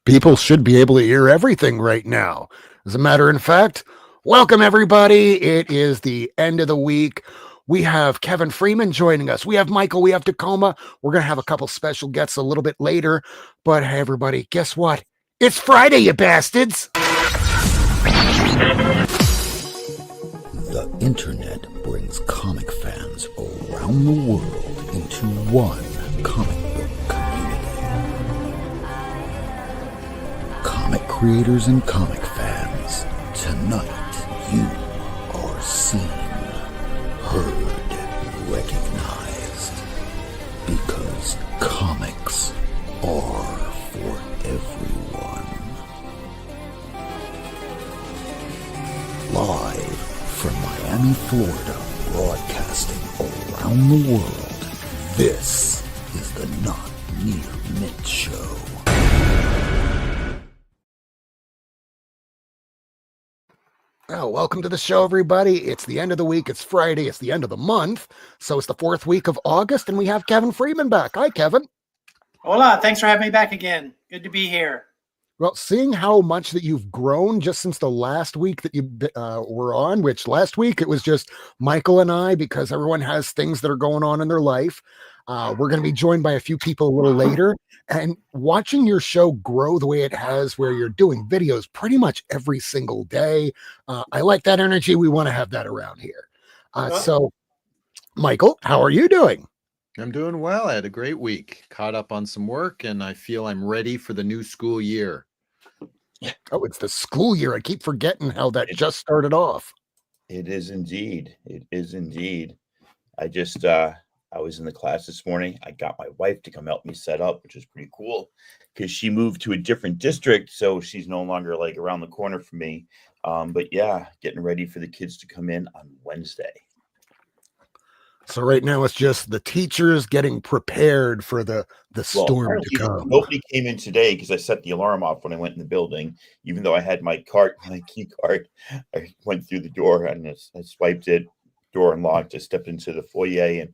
People should be able to hear everything right now. As a matter of fact, welcome everybody. It is the end of the week. We have Kevin Freeman joining us. We have Michael. We have Tacoma. We're going to have a couple special guests a little bit later. But hey, everybody, guess what? It's Friday, you bastards. The internet brings comic fans around the world into one comic book community. Comic creators and comic fans, tonight you are seen, heard, recognized, because comics are for everyone. Live from Miami, Florida, broadcasting around the world, this is the Not Near Mint Show. Oh, welcome to the show, everybody. It's the end of the week. It's Friday. It's the end of the month. So it's the 4th week of August, and we have Kevin Freeman back. Hi, Kevin. Hola. Thanks for having me back again. Good to be here. Well, seeing how much that you've grown just since the last week that you were on, which last week it was just Michael and I, because everyone has things that are going on in their life. We're going to be joined by a few people a little later, and watching your show grow the way it has, where you're doing videos pretty much every single day. I like that energy. We want to have that around here. So, Michael, how are you doing? I'm doing well. I had a great week, caught up on some work, and I feel I'm ready for the new school year. Oh, it's the school year. I keep forgetting how that just started off. It is indeed. It is indeed. I was in the class this morning. I got my wife to come help me set up, which is pretty cool because she moved to a different district. So she's no longer like around the corner from me. But yeah, getting ready for the kids to come in on Wednesday. So right now it's just the teachers getting prepared for the storm to come. Nobody came in today because I set the alarm off when I went in the building. Even though I had my key card, I went through the door and I swiped it, door unlocked. I stepped into the foyer and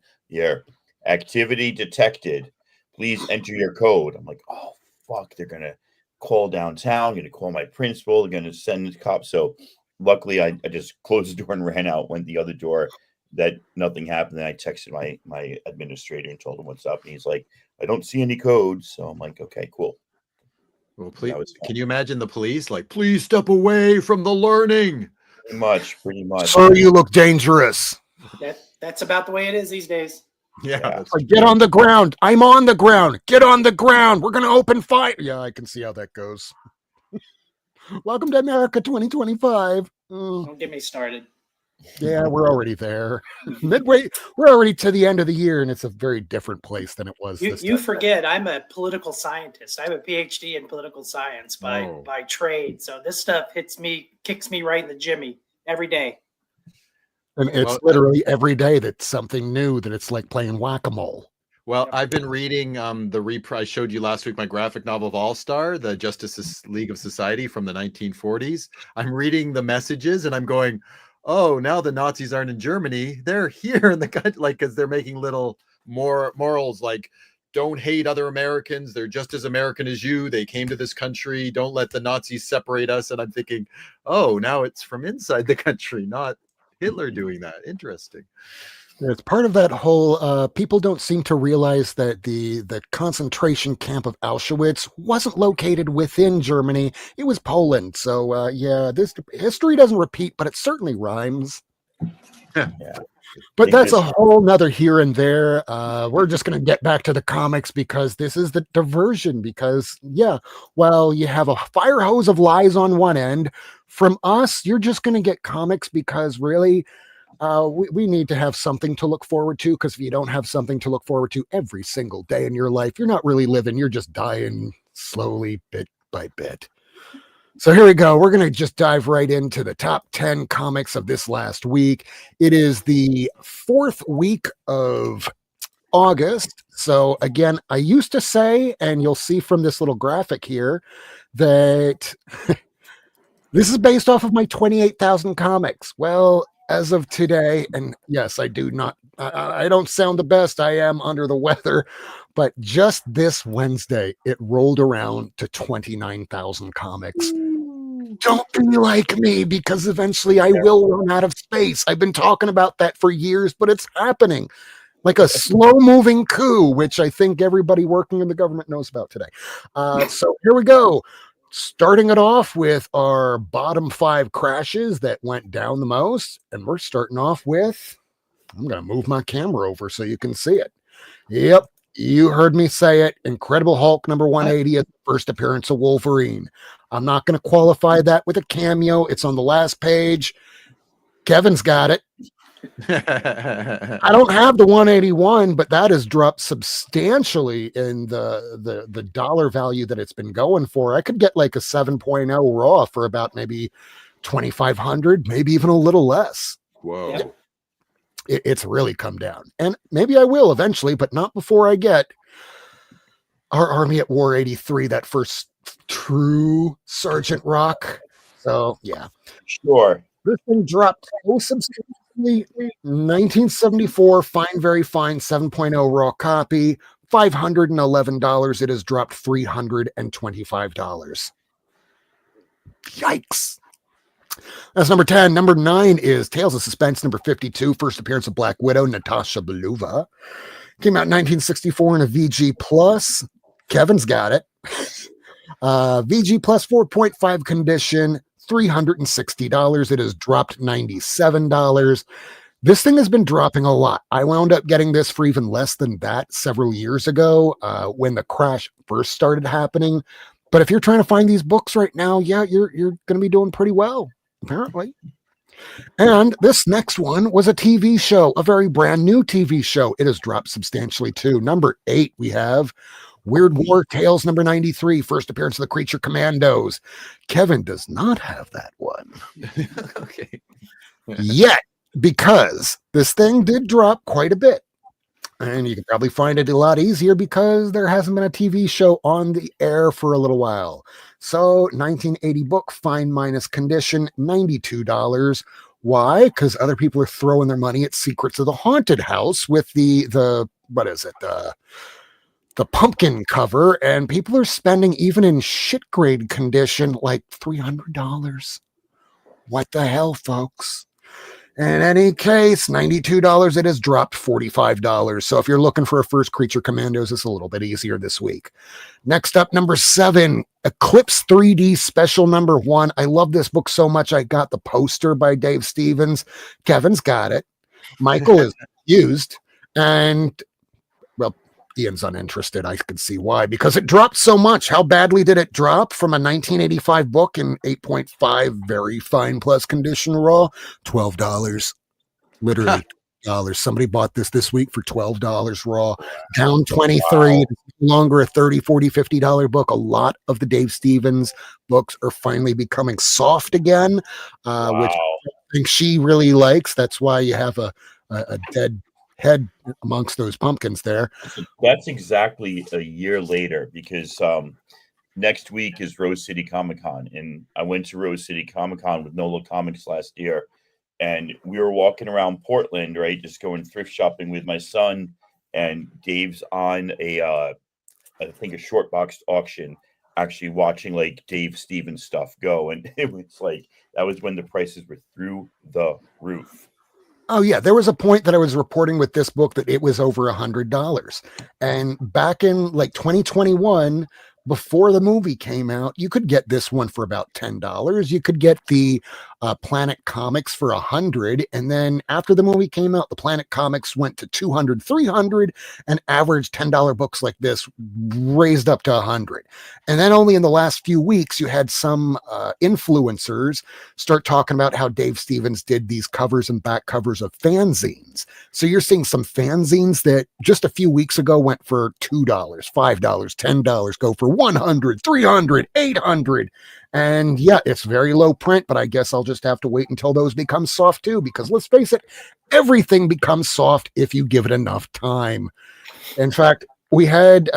activity detected. Please enter your code. I'm like, oh fuck, they're gonna call downtown, gonna call my principal, they're gonna send the cops. So luckily I just closed the door and ran out, went the other door. That nothing happened. Then I texted my administrator and told him what's up. And he's like, I don't see any codes. So I'm like, okay, cool. Well, please, can you imagine the police? Like, please step away from the learning. Pretty much. Sir, you look dangerous. That's about the way it is these days. Yeah. Get on the ground. I'm on the ground. Get on the ground. We're going to open fire. Yeah, I can see how that goes. Welcome to America 2025. Don't get me started. Yeah, we're already there. Midway, we're already to the end of the year, and it's a very different place than it was. You forget, I'm a political scientist. I have a PhD in political science by trade. So this stuff kicks me right in the jimmy every day. And it's literally every day that's something new, that it's like playing whack-a-mole. Well, I've been reading I showed you last week my graphic novel of All-Star, the Justice League of Society from the 1940s. I'm reading the messages and I'm going, oh, now the Nazis aren't in Germany. They're here in the country, like, because they're making little morals like, don't hate other Americans. They're just as American as you. They came to this country. Don't let the Nazis separate us. And I'm thinking, oh, now it's from inside the country, not Hitler doing that. Interesting. It's part of that whole, people don't seem to realize that the concentration camp of Auschwitz wasn't located within Germany. It was Poland. So, this history doesn't repeat, but it certainly rhymes. Yeah. But that's a whole nother here and there. We're just going to get back to the comics because this is the diversion. Because, you have a fire hose of lies on one end. From us, you're just going to get comics because really... we need to have something to look forward to, because if you don't have something to look forward to every single day in your life, you're not really living. You're just dying slowly, bit by bit. So here we go. We're going to just dive right into the top 10 comics of this last week. It is the 4th week of August. So again, I used to say, and you'll see from this little graphic here, that this is based off of my 28,000 comics. Well, as of today, and yes, I do not, I don't sound the best. I am under the weather, but just this Wednesday, it rolled around to 29,000 comics. Don't be like me, because eventually I will run out of space. I've been talking about that for years, but it's happening like a slow moving coup, which I think everybody working in the government knows about today. So here we go. Starting it off with our bottom 5 crashes that went down the most. And we're starting off with, I'm going to move my camera over so you can see it. Yep. You heard me say it. Incredible Hulk number 180 is the first appearance of Wolverine. I'm not going to qualify that with a cameo. It's on the last page. Kevin's got it. I don't have the 181, but that has dropped substantially in the dollar value that it's been going for. I could get like a 7.0 raw for about maybe 2,500, maybe even a little less. Whoa. It's really come down, and maybe I will eventually, but not before I get our Army at War 83, that first true Sergeant Rock. So yeah, Sure. this thing dropped so substantially. 1974, fine, very fine, 7.0 raw copy, $511. It has dropped $325. Yikes. That's number 10. Number 9 is Tales of Suspense, number 52, first appearance of Black Widow, Natasha Beluva. Came out in 1964 in a VG Plus. Kevin's got it. VG Plus 4.5 condition, $360. It has dropped $97. This thing has been dropping a lot. I wound up getting this for even less than that several years ago when the crash first started happening. But if you're trying to find these books right now, yeah, you're going to be doing pretty well, apparently. And this next one was a TV show, a very brand new TV show. It has dropped substantially too. Number 8, we have Weird War Tales number 93, first appearance of the Creature Commandos. Kevin does not have that one. Okay. Yet, because this thing did drop quite a bit. And you can probably find it a lot easier because there hasn't been a TV show on the air for a little while. So 1980 book, fine minus condition, $92. Why? Because other people are throwing their money at Secrets of the Haunted House with the what is it? The pumpkin cover, and people are spending, even in shit grade condition, like $300. What the hell, folks? In any case, $92, it has dropped $45. So if you're looking for a first Creature Commandos, it's a little bit easier this week. Next up, number 7, Eclipse 3D Special number 1. I love this book so much, I got the poster by Dave Stevens. Kevin's got it. Michael is used. And, well, Ian's uninterested. I can see why, because it dropped so much. How badly did it drop from a 1985 book in 8.5 very fine plus condition raw? $12. Literally $12. Somebody bought this week for $12 raw, down 23. It's no longer a $30, $40, $50 book. A lot of the Dave Stevens books are finally becoming soft again, which I think she really likes. That's why you have a dead head amongst those pumpkins there. That's exactly a year later, because next week is Rose City Comic Con, and I went to Rose City Comic Con with Nolo Comics last year, and we were walking around Portland, right, just going thrift shopping with my son, and Dave's on I think a short box auction, actually watching like Dave Stevens stuff go, and it was like that was when the prices were through the roof. Oh yeah, there was a point that I was reporting with this book that it was over $100. And back in like 2021, before the movie came out, you could get this one for about $10. You could get the Planet Comics for $100. And then after the movie came out, the Planet Comics went to $200, $300, and average $10 books like this raised up to $100. And then only in the last few weeks, you had some influencers start talking about how Dave Stevens did these covers and back covers of fanzines. So you're seeing some fanzines that just a few weeks ago went for $2, $5, $10, go for $100, $300, $800. And yeah, it's very low print, but I guess I'll just have to wait until those become soft too, because let's face it, everything becomes soft if you give it enough time. In fact, we had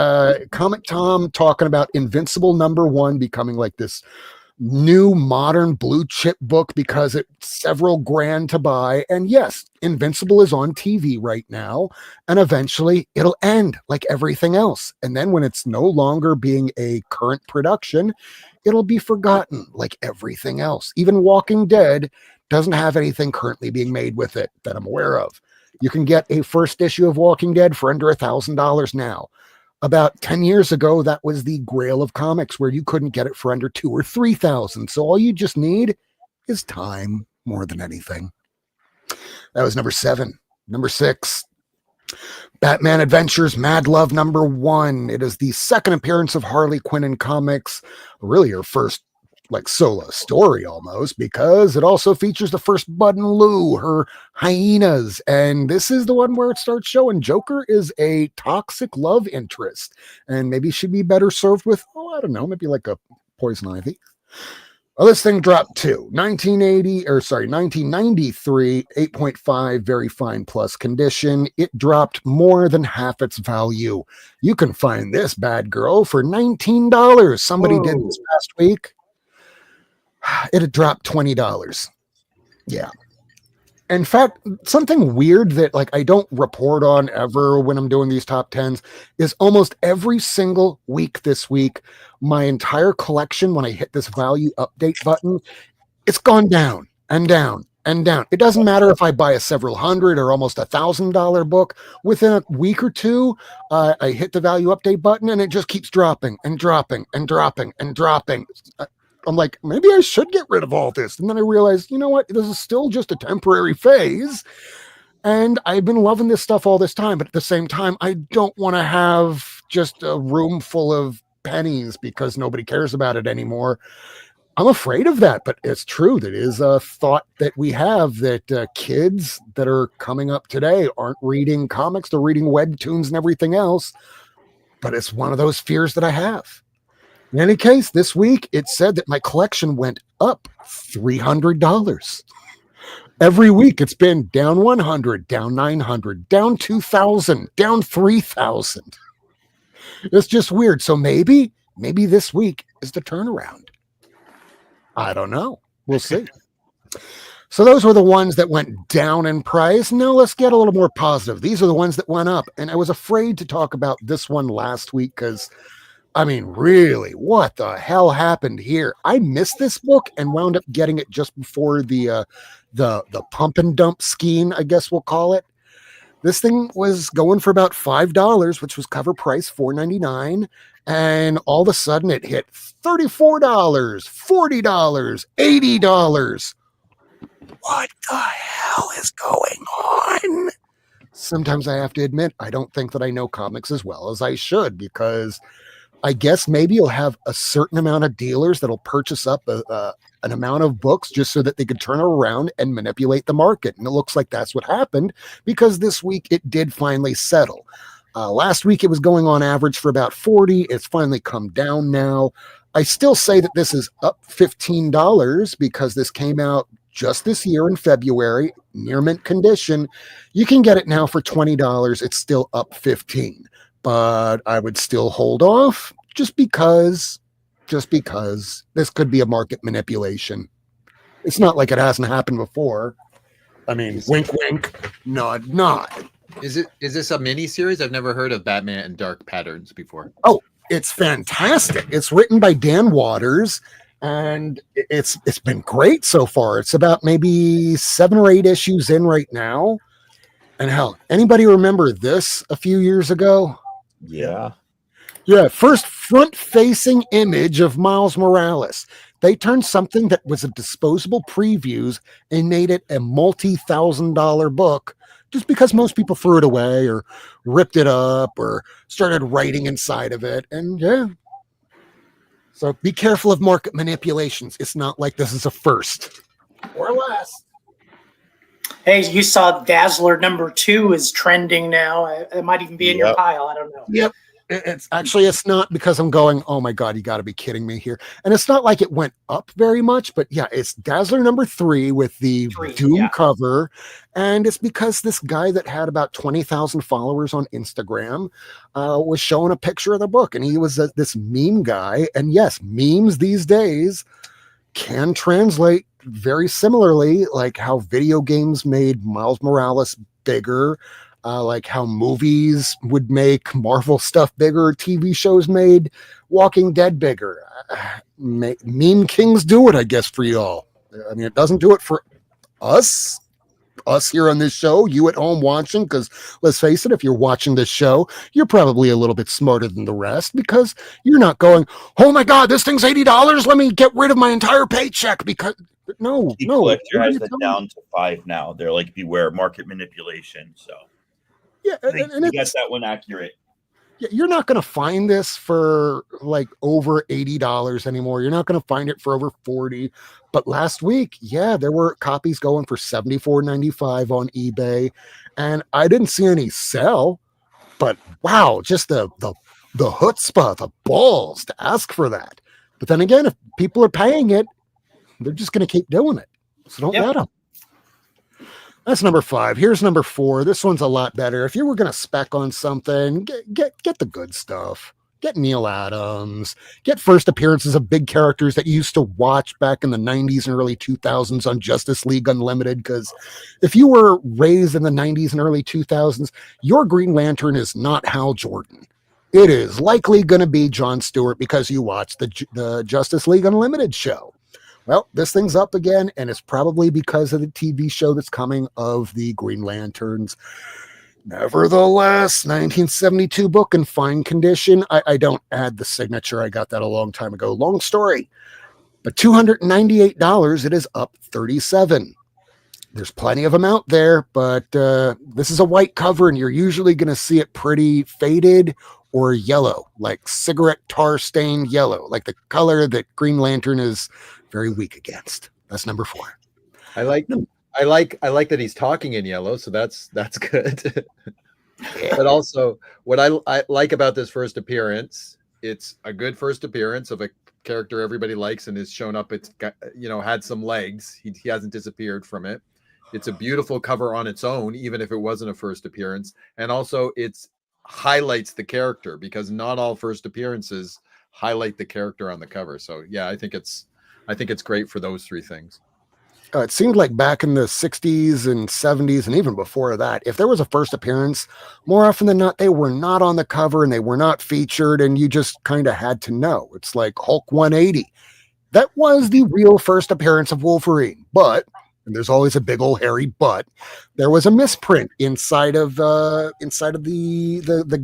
Comic Tom talking about Invincible number 1 becoming like this new modern blue chip book because it's several grand to buy. And yes, Invincible is on TV right now, and eventually it'll end like everything else. And then when it's no longer being a current production, it'll be forgotten like everything else. Even Walking Dead doesn't have anything currently being made with it that I'm aware of. You can get a first issue of Walking Dead for under $1,000 now. About 10 years ago, that was the grail of comics, where you couldn't get it for under $2,000 or $3,000. So all you just need is time more than anything. That was number 7. Number 6, Batman Adventures Mad Love #1. It is the second appearance of Harley Quinn in comics, really her first like solo story almost, because it also features the first Bud and Lou, her hyenas. And this is the one where it starts showing Joker is a toxic love interest, and maybe she'd be better served with, I don't know, maybe like a poison ivy. Well, this thing dropped too. 1993, 8.5, very fine plus condition. It dropped more than half its value. You can find this bad girl for $19. Somebody did this past week. It had dropped $20. Yeah. In fact, something weird that like I don't report on ever when I'm doing these top 10s is almost every single week this week, my entire collection, when I hit this value update button, it's gone down and down and down. It doesn't matter if I buy a several hundred or almost $1,000 book. Within a week or two, I hit the value update button and it just keeps dropping and dropping and dropping and dropping. I'm like, maybe I should get rid of all this. And then I realized, you know what? This is still just a temporary phase. And I've been loving this stuff all this time. But at the same time, I don't want to have just a room full of pennies because nobody cares about it anymore. I'm afraid of that. But it's true. That is a thought that we have, that kids that are coming up today aren't reading comics. They're reading webtoons and everything else. But it's one of those fears that I have. In any case, this week, it said that my collection went up $300. Every week, it's been down 100, down 900, down 2,000, down 3,000. It's just weird. So maybe this week is the turnaround. I don't know. We'll see. So those were the ones that went down in price. Now let's get a little more positive. These are the ones that went up. And I was afraid to talk about this one last week because, I mean, really, what the hell happened here? I missed this book and wound up getting it just before the pump and dump scheme, I guess we'll call it. This thing was going for about $5, which was cover price $4.99, and all of a sudden it hit $34, $40, $80. What the hell is going on? Sometimes I have to admit, I don't think that I know comics as well as I should, because I guess maybe you'll have a certain amount of dealers that'll purchase up an amount of books just so that they could turn around and manipulate the market. And it looks like that's what happened, because this week it did finally settle. Last week it was going on average for about 40. It's finally come down now. I still say that this is up $15 because this came out just this year in February, near mint condition. You can get it now for $20. It's still up 15. But I would still hold off just because this could be a market manipulation. It's not like it hasn't happened before. I mean, wink, wink, nod, nod. Is this a mini series? I've never heard of Batman and Dark Patterns before. Oh, it's fantastic. It's written by Dan Waters, and it's been great so far. It's about maybe 7 or 8 issues in right now. And hell, anybody remember this a few years ago? Yeah. First front-facing image of Miles Morales. They turned something that was a disposable previews and made it a multi-$1,000 book just because most people threw it away or ripped it up or started writing inside of it. And yeah. So be careful of market manipulations. It's not like this is a first or last. Hey, you saw Dazzler #2 is trending now. It might even be in your pile. I don't know. Yep. It's not, because I'm going, oh my God, you got to be kidding me here. And it's not like it went up very much, but yeah, it's Dazzler #3 with the Doom cover. And it's because this guy that had about 20,000 followers on Instagram was showing a picture of the book. And he was this meme guy. And yes, memes these days, can translate very similarly, like how video games made Miles Morales bigger, like how movies would make Marvel stuff bigger, TV shows made Walking Dead bigger. Meme kings do it, I guess, for y'all. I mean, it doesn't do it for us here on this show, you at home watching, because let's face it, if you're watching this show, you're probably a little bit smarter than the rest, because you're not going, oh my God, this thing's $80. Let me get rid of my entire paycheck, because no. Collector has that down to 5 now. They're like, beware market manipulation. So yeah, I think you got that one accurate. You're not going to find this for like over $80 anymore. You're not going to find it for over 40. But last week, yeah, there were copies going for $74.95 on eBay, and I didn't see any sell. But wow, just the chutzpah, the balls to ask for that. But then again, if people are paying it, they're just going to keep doing it. So don't let them. That's number 5. Here's number 4. This one's a lot better. If you were going to spec on something, get the good stuff. Get Neil Adams. Get first appearances of big characters that you used to watch back in the 90s and early 2000s on Justice League Unlimited. Because if you were raised in the 90s and early 2000s, your Green Lantern is not Hal Jordan. It is likely going to be John Stewart because you watched the Justice League Unlimited show. Well, this thing's up again, and it's probably because of the TV show that's coming of the Green Lanterns. Nevertheless, 1972 book in fine condition. I don't add the signature. I got that a long time ago. Long story. But $298, it is up 37. There's plenty of them out there, but this is a white cover, and you're usually going to see it pretty faded or yellow, like cigarette tar stained yellow, like the color that Green Lantern is very weak against. That's number 4. I like that he's talking in yellow, so that's good. But also, what I like about this first appearance, it's a good first appearance of a character everybody likes and has shown up. It's got, had some legs. He hasn't disappeared from it. It's a beautiful cover on its own, even if it wasn't a first appearance. And also, it's highlights the character, because not all first appearances highlight the character on the cover. So yeah, I think it's great for those 3 things. It seemed like back in the 60s and 70s and even before that, if there was a first appearance, more often than not, they were not on the cover and they were not featured, and you just kind of had to know. It's like Hulk 180. That was the real first appearance of Wolverine, but, and there's always a big old hairy but, there was a misprint inside of the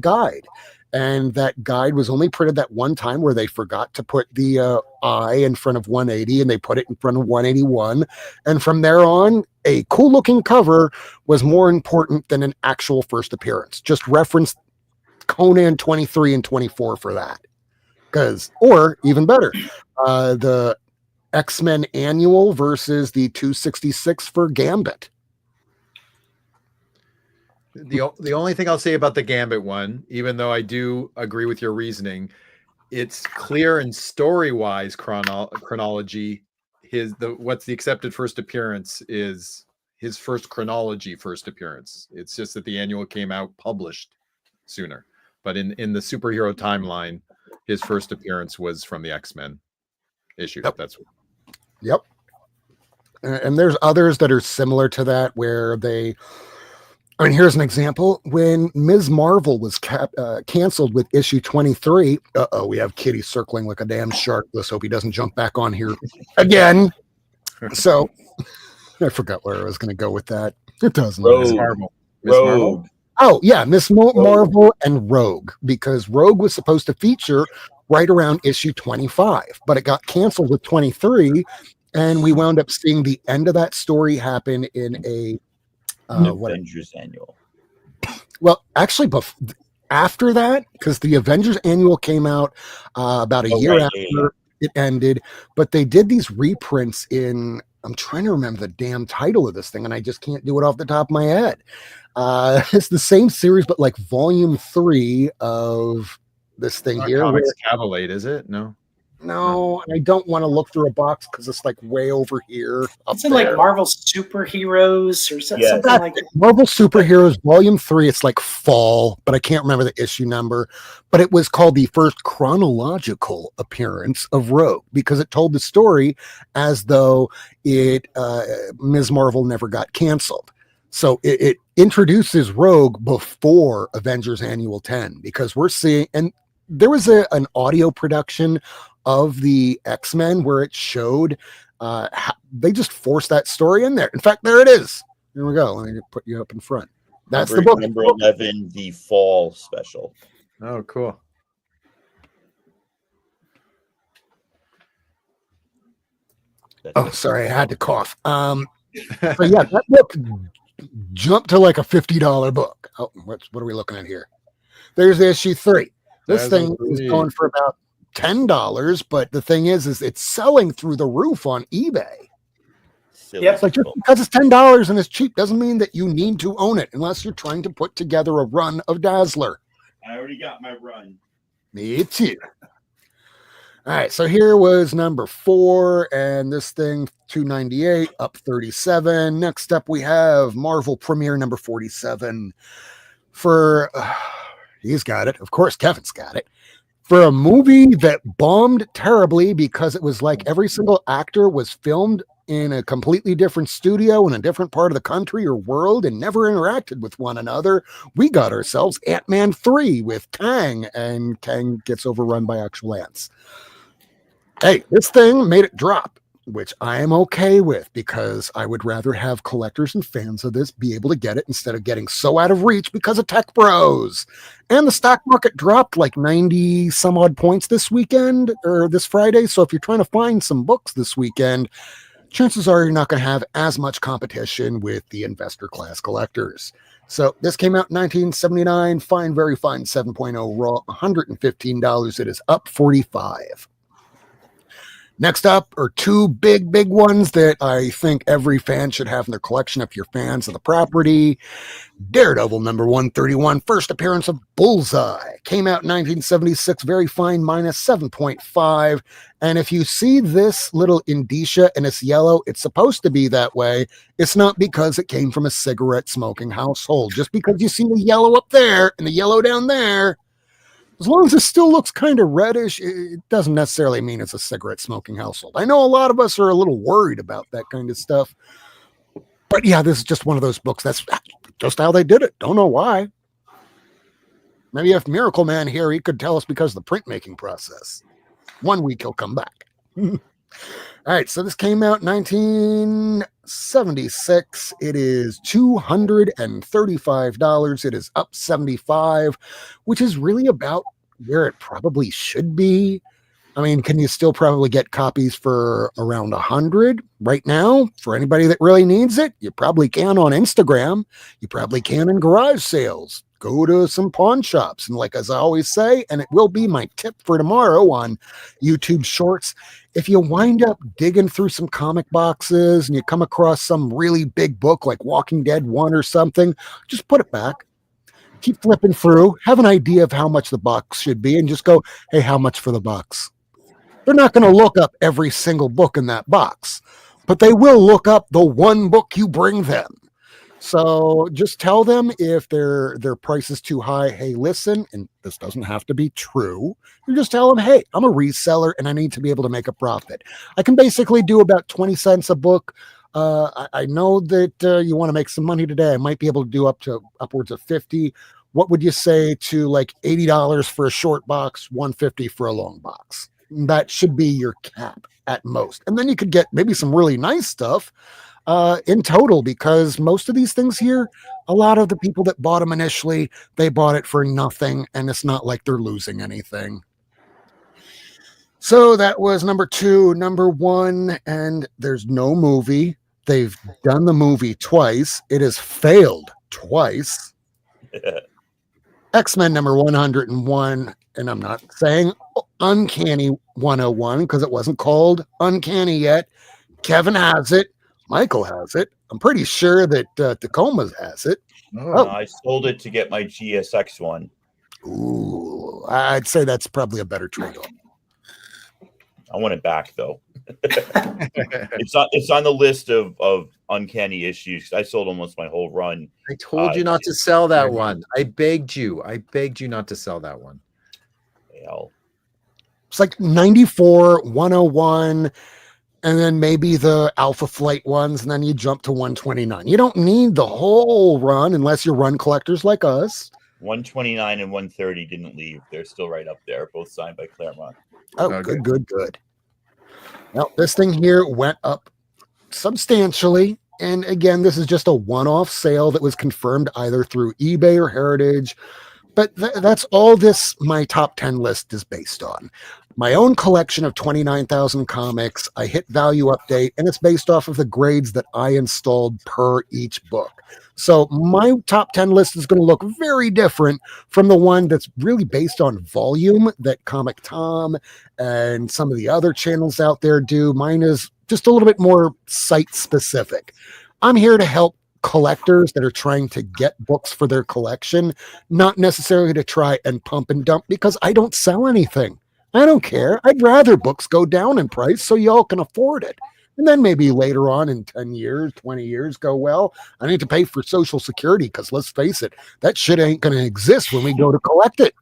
guide. And that guide was only printed that one time where they forgot to put the I in front of 180, and they put it in front of 181. And from there on, a cool looking cover was more important than an actual first appearance. Just reference Conan 23 and 24 for that. Or even better, the X-Men annual versus the 266 for Gambit. The only thing I'll say about the Gambit one, even though I do agree with your reasoning, it's clear in story-wise chronology. What's the accepted first appearance is his first chronology first appearance. It's just that the annual came out published sooner. But in the superhero timeline, his first appearance was from the X-Men issue. Yep. Yep. And there's others that are similar to that where here's an example. When Ms. Marvel was canceled with issue 23, we have Kitty circling like a damn shark. Let's hope he doesn't jump back on here again. So I forgot where I was going to go with that. It doesn't. Rogue. Marvel. Oh, yeah, Marvel and Rogue, because Rogue was supposed to feature right around issue 25, but it got canceled with 23, and we wound up seeing the end of that story happen in a Avengers annual. Well, actually, after that, because the Avengers annual came out about a year after it ended, but they did these reprints in, I'm trying to remember the damn title of this thing, and I just can't do it off the top of my head. It's the same series, but like volume 3 of this thing here. Comics Cavalade, is it? No. No, and I don't want to look through a box because it's like way over here. It's in like Marvel Superheroes or something like that. Marvel Superheroes Volume 3. It's like fall, but I can't remember the issue number. But it was called the first chronological appearance of Rogue because it told the story as though Ms. Marvel never got canceled. So it introduces Rogue before Avengers Annual 10 because we're seeing, and there was an audio production of the X-Men where it showed they just forced that story in there. In fact, there it is. Here we go. Let me put you up in front. That's the book. Number 11, the fall special. Oh, cool. Oh, sorry, I had to cough. So yeah, that book jumped to like a $50 book. Oh, what are we looking at here? There's issue 3. This thing is going for about $10, but the thing is it's selling through the roof on eBay. Yep. Like just because it's $10 and it's cheap doesn't mean that you need to own it unless you're trying to put together a run of Dazzler. I already got my run. Me too. All right, so here was number 4, and this thing $2.98 up 37. Next up, we have Marvel Premiere number 47 for. He's got it. Of course, Kevin's got it. For a movie that bombed terribly because it was like every single actor was filmed in a completely different studio in a different part of the country or world and never interacted with one another, we got ourselves Ant-Man 3 with Kang, and Kang gets overrun by actual ants. Hey, this thing made it drop, which I am okay with because I would rather have collectors and fans of this be able to get it instead of getting so out of reach because of Tech Bros. And the stock market dropped like 90 some odd points this weekend or this Friday. So if you're trying to find some books this weekend, chances are you're not going to have as much competition with the investor class collectors. So this came out in 1979, fine, very fine, 7.0 raw, $115. It is up 45. Next up are 2 big ones that I think every fan should have in their collection if you're fans of the property. Daredevil number 131, first appearance of Bullseye. Came out in 1976, very fine, minus 7.5. And if you see this little indicia and it's yellow, it's supposed to be that way. It's not because it came from a cigarette smoking household. Just because you see the yellow up there and the yellow down there, as long as it still looks kind of reddish, it doesn't necessarily mean it's a cigarette smoking household. I know a lot of us are a little worried about that kind of stuff. But yeah, this is just one of those books. That's just how they did it. Don't know why. Maybe if Miracleman here, he could tell us because of the printmaking process. One week he'll come back. All right, so this came out in 1976. It is $235. It is up 75, which is really about where it probably should be. I mean, can you still probably get copies for around 100 right now? For anybody that really needs it, you probably can on Instagram. You probably can in garage sales. Go to some pawn shops. And like, as I always say, and it will be my tip for tomorrow on YouTube Shorts, if you wind up digging through some comic boxes and you come across some really big book like Walking Dead 1 or something, just put it back. Keep flipping through. Have an idea of how much the box should be and just go, hey, how much for the box? They're not going to look up every single book in that box, but they will look up the one book you bring them. So just tell them if their price is too high. Hey, listen, and this doesn't have to be true. You just tell them, hey, I'm a reseller and I need to be able to make a profit. I can basically do about 20 cents a book. I know that you want to make some money today. I might be able to do upwards of 50. What would you say to like $80 for a short box, $150 for a long box? That should be your cap at most. And then you could get maybe some really nice stuff in total, because most of these things here, a lot of the people that bought them initially, they bought it for nothing, and it's not like they're losing anything. So that was number 2. Number 1, and there's no movie. They've done the movie twice. It has failed twice. X-Men number 101, and I'm not saying Uncanny 101 because it wasn't called Uncanny yet. Kevin has it. Michael has it. I'm pretty sure that Tacoma has it. Oh. I sold it to get my GSX one. Ooh, I'd say that's probably a better trade-off. I want it back though. It's on the list of uncanny issues. I sold almost my whole run. I told you not to sell that one. I begged you not to sell that one. Hell. It's like 94, 101, and then maybe the Alpha Flight ones, and then you jump to 129. You don't need the whole run unless you're run collectors like us. 129 and 130 didn't leave. They're still right up there, both signed by Claremont. Oh, Okay. good. Well, this thing here went up substantially. And again, this is just a one-off sale that was confirmed either through eBay or Heritage. But that's all this, my top 10 list is based on. My own collection of 29,000 comics. I hit value update, and it's based off of the grades that I installed per each book. So my top 10 list is going to look very different from the one that's really based on volume that Comic Tom and some of the other channels out there do. Mine is just a little bit more site specific. I'm here to help collectors that are trying to get books for their collection, not necessarily to try and pump and dump, because I don't sell anything. I don't care. I'd rather books go down in price so y'all can afford it. And then maybe later on in 10 years, 20 years, go, well, I need to pay for Social Security because let's face it, that shit ain't going to exist when we go to collect it.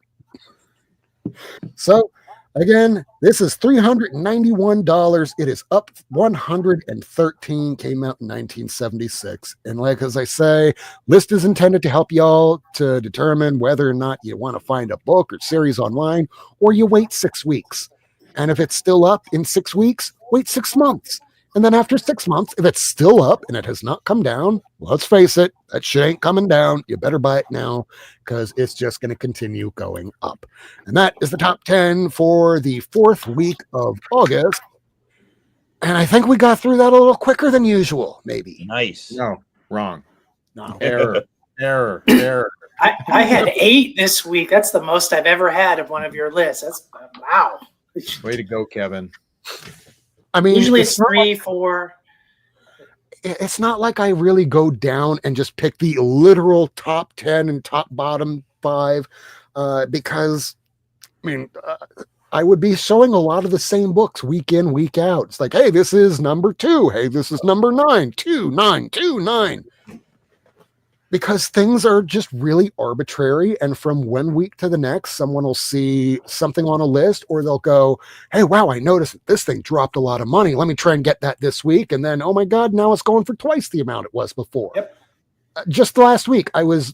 So again, this is $391. It is up 113, came out in 1976. And like, as I say, list is intended to help y'all to determine whether or not you want to find a book or series online, or you wait 6 weeks. And if it's still up in 6 weeks, wait 6 months. And then after 6 months, if it's still up and it has not come down, let's face it, that shit ain't coming down. You better buy it now because it's just going to continue going up. And that is the top 10 for the 4th week of August. And I think we got through that a little quicker than usual, maybe. Nice. No, wrong. No. Error. I had 8 this week. That's the most I've ever had of one of your lists. That's wow. Way to go, Kevin. I mean, Usually it's 3, 4. It's not like I really go down and just pick the literal top 10 and top bottom 5 because, I mean, I would be showing a lot of the same books week in, week out. It's like, hey, this is number 2. Hey, this is number 9, 2, 9, 2, 9. Because things are just really arbitrary. And from one week to the next, someone will see something on a list, or they'll go, hey, wow, I noticed that this thing dropped a lot of money. Let me try and get that this week. And then, oh my God, now it's going for twice the amount it was before. Yep. Just last week, I was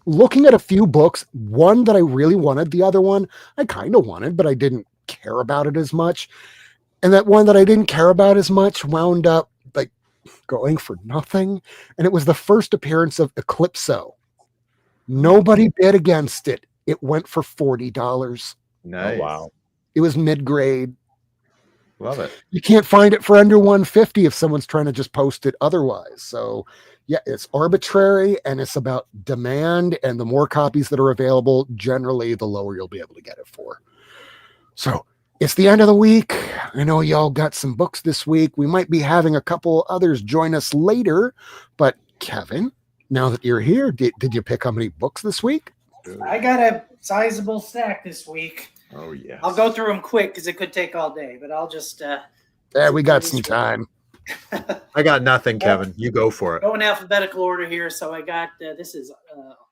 looking at a few books, one that I really wanted, the other one I kind of wanted, but I didn't care about it as much. And that one that I didn't care about as much wound up like going for nothing. And it was the first appearance of Eclipso. Nobody bid against it. It went for $40. Nice. Oh, wow. It was mid-grade. Love it. You can't find it for under 150 if someone's trying to just post it otherwise. So yeah, it's arbitrary and it's about demand, and the more copies that are available, generally the lower you'll be able to get it for. So it's the end of the week. I know y'all got some books this week. We might be having a couple others join us later, but Kevin, now that you're here, did you pick how many books this week? I got a sizable stack this week. Oh, yeah. I'll go through them quick because it could take all day, but I'll just Yeah, we got some time. I got nothing, Kevin. You go for it. go in alphabetical order here. So I got this is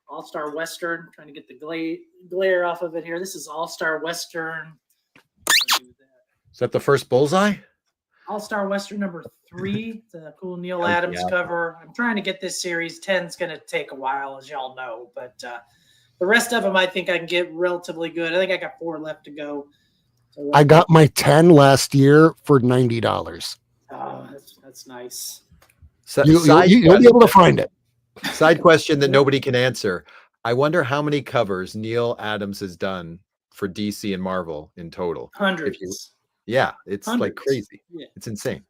All-Star Western. Trying to get the glare off of it here. This is All-Star Western. Is that the first bullseye? All-Star Western number 3. It's a cool Neil Adams cover. I'm trying to get this series. 10's going to take a while, as y'all know, but the rest of them I think I can get relatively good. I think I got 4 left to go. So, I got my 10 last year for $90. oh, that's nice. You'll be able to find it. Side question that nobody can answer. I wonder how many covers Neil Adams has done for DC and Marvel in total. Hundreds. Yeah, it's like Hundreds. crazy. Yeah. It's insane.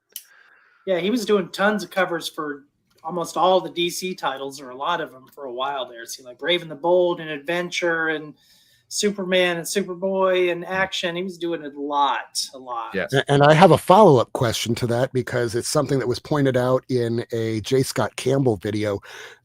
Yeah, he was doing tons of covers for almost all the DC titles, or a lot of them, for a while there. See, like Brave and the Bold and Adventure and Superman and Superboy and Action. He was doing it a lot. Yes. And I have a follow-up question to that, because it's something that was pointed out in a J. Scott Campbell video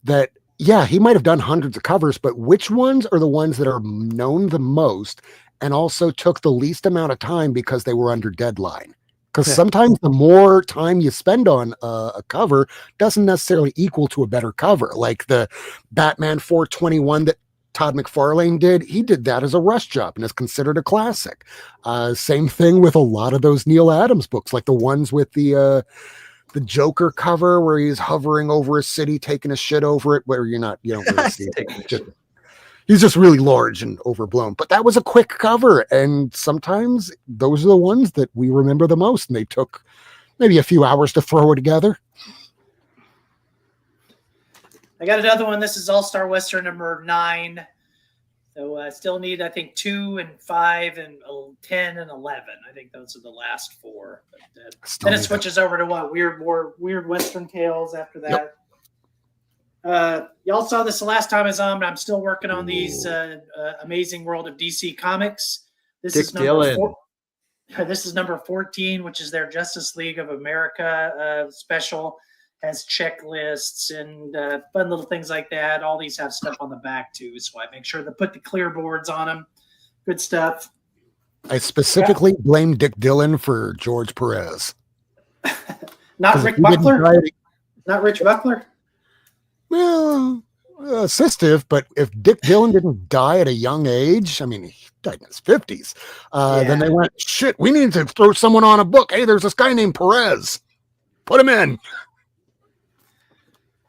that, yeah, he might have done hundreds of covers, but which ones are the ones that are known the most and also took the least amount of time because they were under deadline. Because sometimes the more time you spend on a cover doesn't necessarily equal to a better cover. Like the Batman 421 that Todd McFarlane did, he did that as a rush job and is considered a classic. Same thing with a lot of those Neil Adams books, like the ones with the Joker cover where he's hovering over a city, taking a shit over it, where you don't really see it. He's just really large and overblown. But that was a quick cover, and sometimes those are the ones that we remember the most, and they took maybe a few hours to throw it together. I got another one. This is All-Star Western number 9. So I still need, I think, 2 and 5 and 10 and 11. I think those are the last 4. But, then it switches over to what? Weird Western tales after that. Yep. Y'all saw this the last time I was on, but I'm still working on these Amazing World of DC Comics. This is number 14, which is their Justice League of America special. Has checklists and fun little things like that. All these have stuff on the back too, so I make sure to put the clear boards on them. Good stuff. I specifically blame Dick Dillon for George Perez. Not Rick Buckler? Not Rich Buckler? Well, assistive, but if Dick Dillon didn't die at a young age, I mean, he died in his 50s, then they went, shit, we need to throw someone on a book. Hey, there's this guy named Perez. Put him in.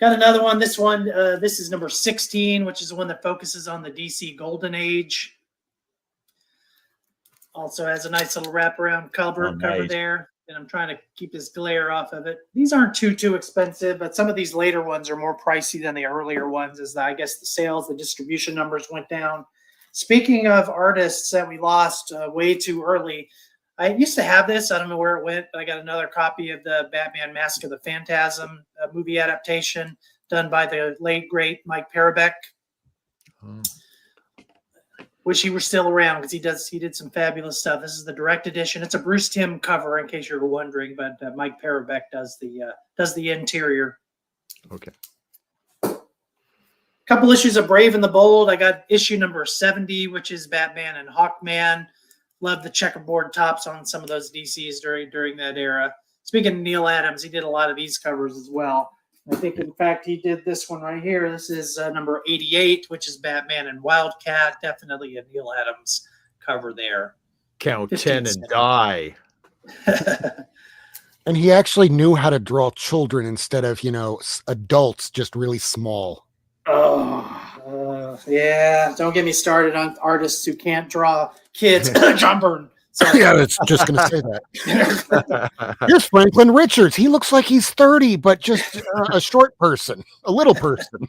Got another one. This one, this is number 16, which is the one that focuses on the DC Golden Age. Also has a nice little wraparound cover there. And I'm trying to keep this glare off of it. These aren't too expensive, but some of these later ones are more pricey than the earlier ones, as I guess the sales, the distribution numbers went down. Speaking of artists that we lost way too early, I used to have this. I don't know where it went, but I got another copy of the Batman Mask of the Phantasm movie adaptation done by the late, great Mike Parobeck. Wish he were still around because he did some fabulous stuff. This is the direct edition. It's a Bruce Timm cover, in case you were wondering, but Mike Parobeck does the interior. Okay. Couple issues of Brave and the Bold. I got issue number 70, which is Batman and Hawkman. Love the checkerboard tops on some of those DCs during that era. Speaking of Neil Adams, he did a lot of these covers as well. I think, in fact, he did this one right here. This is number 88, which is Batman and Wildcat. Definitely a Neil Adams cover there. Count 10 and die. And he actually knew how to draw children instead of, adults just really small. Yeah. Don't get me started on artists who can't draw kids. John Byrne. Sorry. Yeah, I was just going to say that. Here's Franklin Richards. He looks like he's 30, but just a short person, a little person.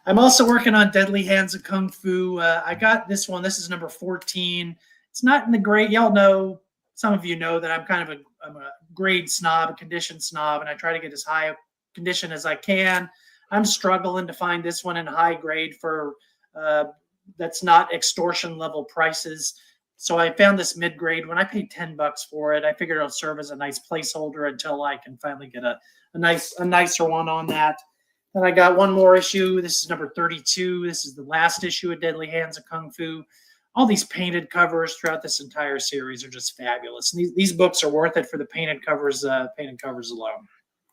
I'm also working on Deadly Hands of Kung Fu. I got this one. This is number 14. It's not in the grade. Y'all know, some of you know that I'm a grade snob, a condition snob, and I try to get as high a condition as I can. I'm struggling to find this one in high grade for that's not extortion level prices. So I found this mid-grade one. I paid $10 for it. I figured it'll serve as a nice placeholder until I can finally get a nicer one on that. Then I got one more issue. This is number 32. This is the last issue of Deadly Hands of Kung Fu. All these painted covers throughout this entire series are just fabulous. And these books are worth it for the painted covers alone.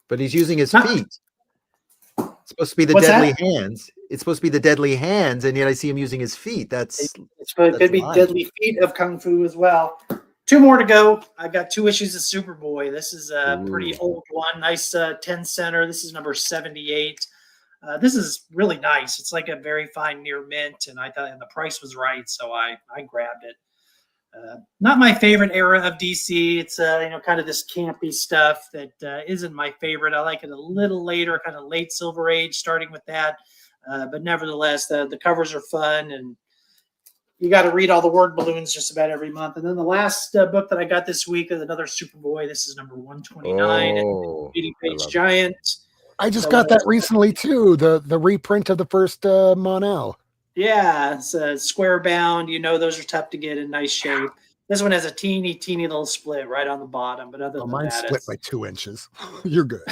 But he's using his feet. It's supposed to be the deadly hands. It's supposed to be the deadly hands, and yet I see him using his feet. It could be Deadly Feet of Kung Fu as well. 2 more to go. I've got 2 issues of Superboy. This is a pretty old one. Nice 10 center. This is number 78. This is really nice. It's like a very fine near mint, and I thought the price was right, so I grabbed it. Not my favorite era of DC. It's kind of this campy stuff that isn't my favorite. I like it a little later, kind of late Silver Age, starting with that. But nevertheless, the covers are fun, and you got to read all the word balloons just about every month. And then the last book that I got this week is another Superboy. This is number 129, 80-page giant. I just got that recently too. The reprint of the first Mon-El. Yeah, it's square bound. Those are tough to get in nice shape. This one has a teeny little split right on the bottom, but other than mine that, split by 2 inches. You're good.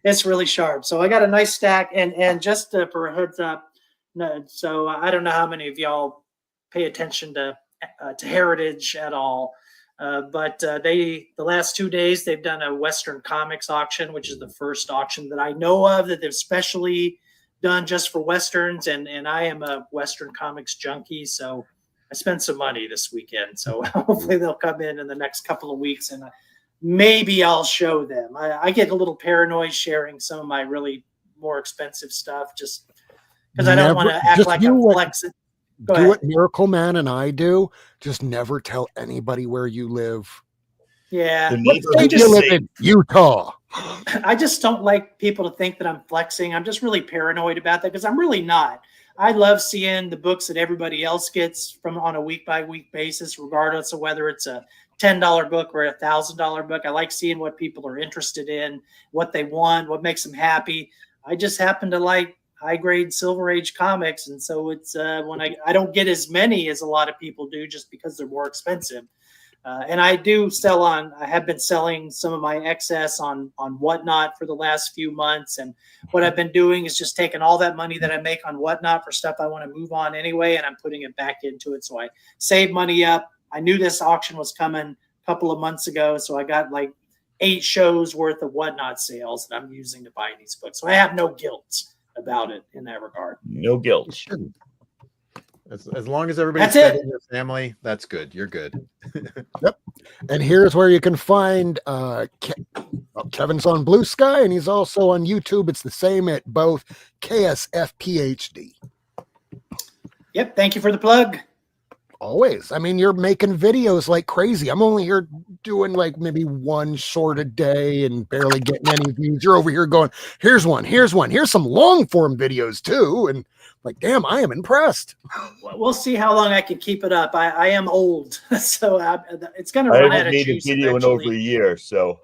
It's really sharp. So I got a nice stack, and just for a heads up, so I don't know how many of y'all pay attention to to heritage at all. But the last 2 days, they've done a Western Comics auction, which is the first auction that I know of that they've specially done just for Westerns. And I am a Western Comics junkie, so I spent some money this weekend. So hopefully they'll come in the next couple of weeks, and maybe I'll show them. I get a little paranoid sharing some of my really more expensive stuff just because I don't want to act like I'm flexing. Do what Miracleman and I do. Just never tell anybody where you live. Yeah. You live in Utah. I just don't like people to think that I'm flexing. I'm just really paranoid about that because I'm really not. I love seeing the books that everybody else gets from on a week-by-week basis, regardless of whether it's a $10 book or a $1,000 book. I like seeing what people are interested in, what they want, what makes them happy. I just happen to like high-grade Silver Age comics, and so it's when I don't get as many as a lot of people do just because they're more expensive. And I do sell on. I have been selling some of my excess on Whatnot for the last few months, and what I've been doing is just taking all that money that I make on Whatnot for stuff I want to move on anyway, and I'm putting it back into it. So I save money up. I knew this auction was coming a couple of months ago, so I got like 8 shows worth of Whatnot sales that I'm using to buy these books. So I have no guilt about it in that regard. No guilt. As long as everybody's fed in your family, that's good. You're good. Yep. And here's where you can find Kevin's on BlueSky, and he's also on YouTube. It's the same at both KSF PhD. Yep. Thank you for the plug. Always. I mean, you're making videos like crazy. I'm only here doing like maybe one short a day and barely getting any views. You're over here going, here's some long form videos too. And like, damn, I am impressed. We'll see how long I can keep it up. I am old, so it's going to run out of juice. I haven't made a video in over a year, so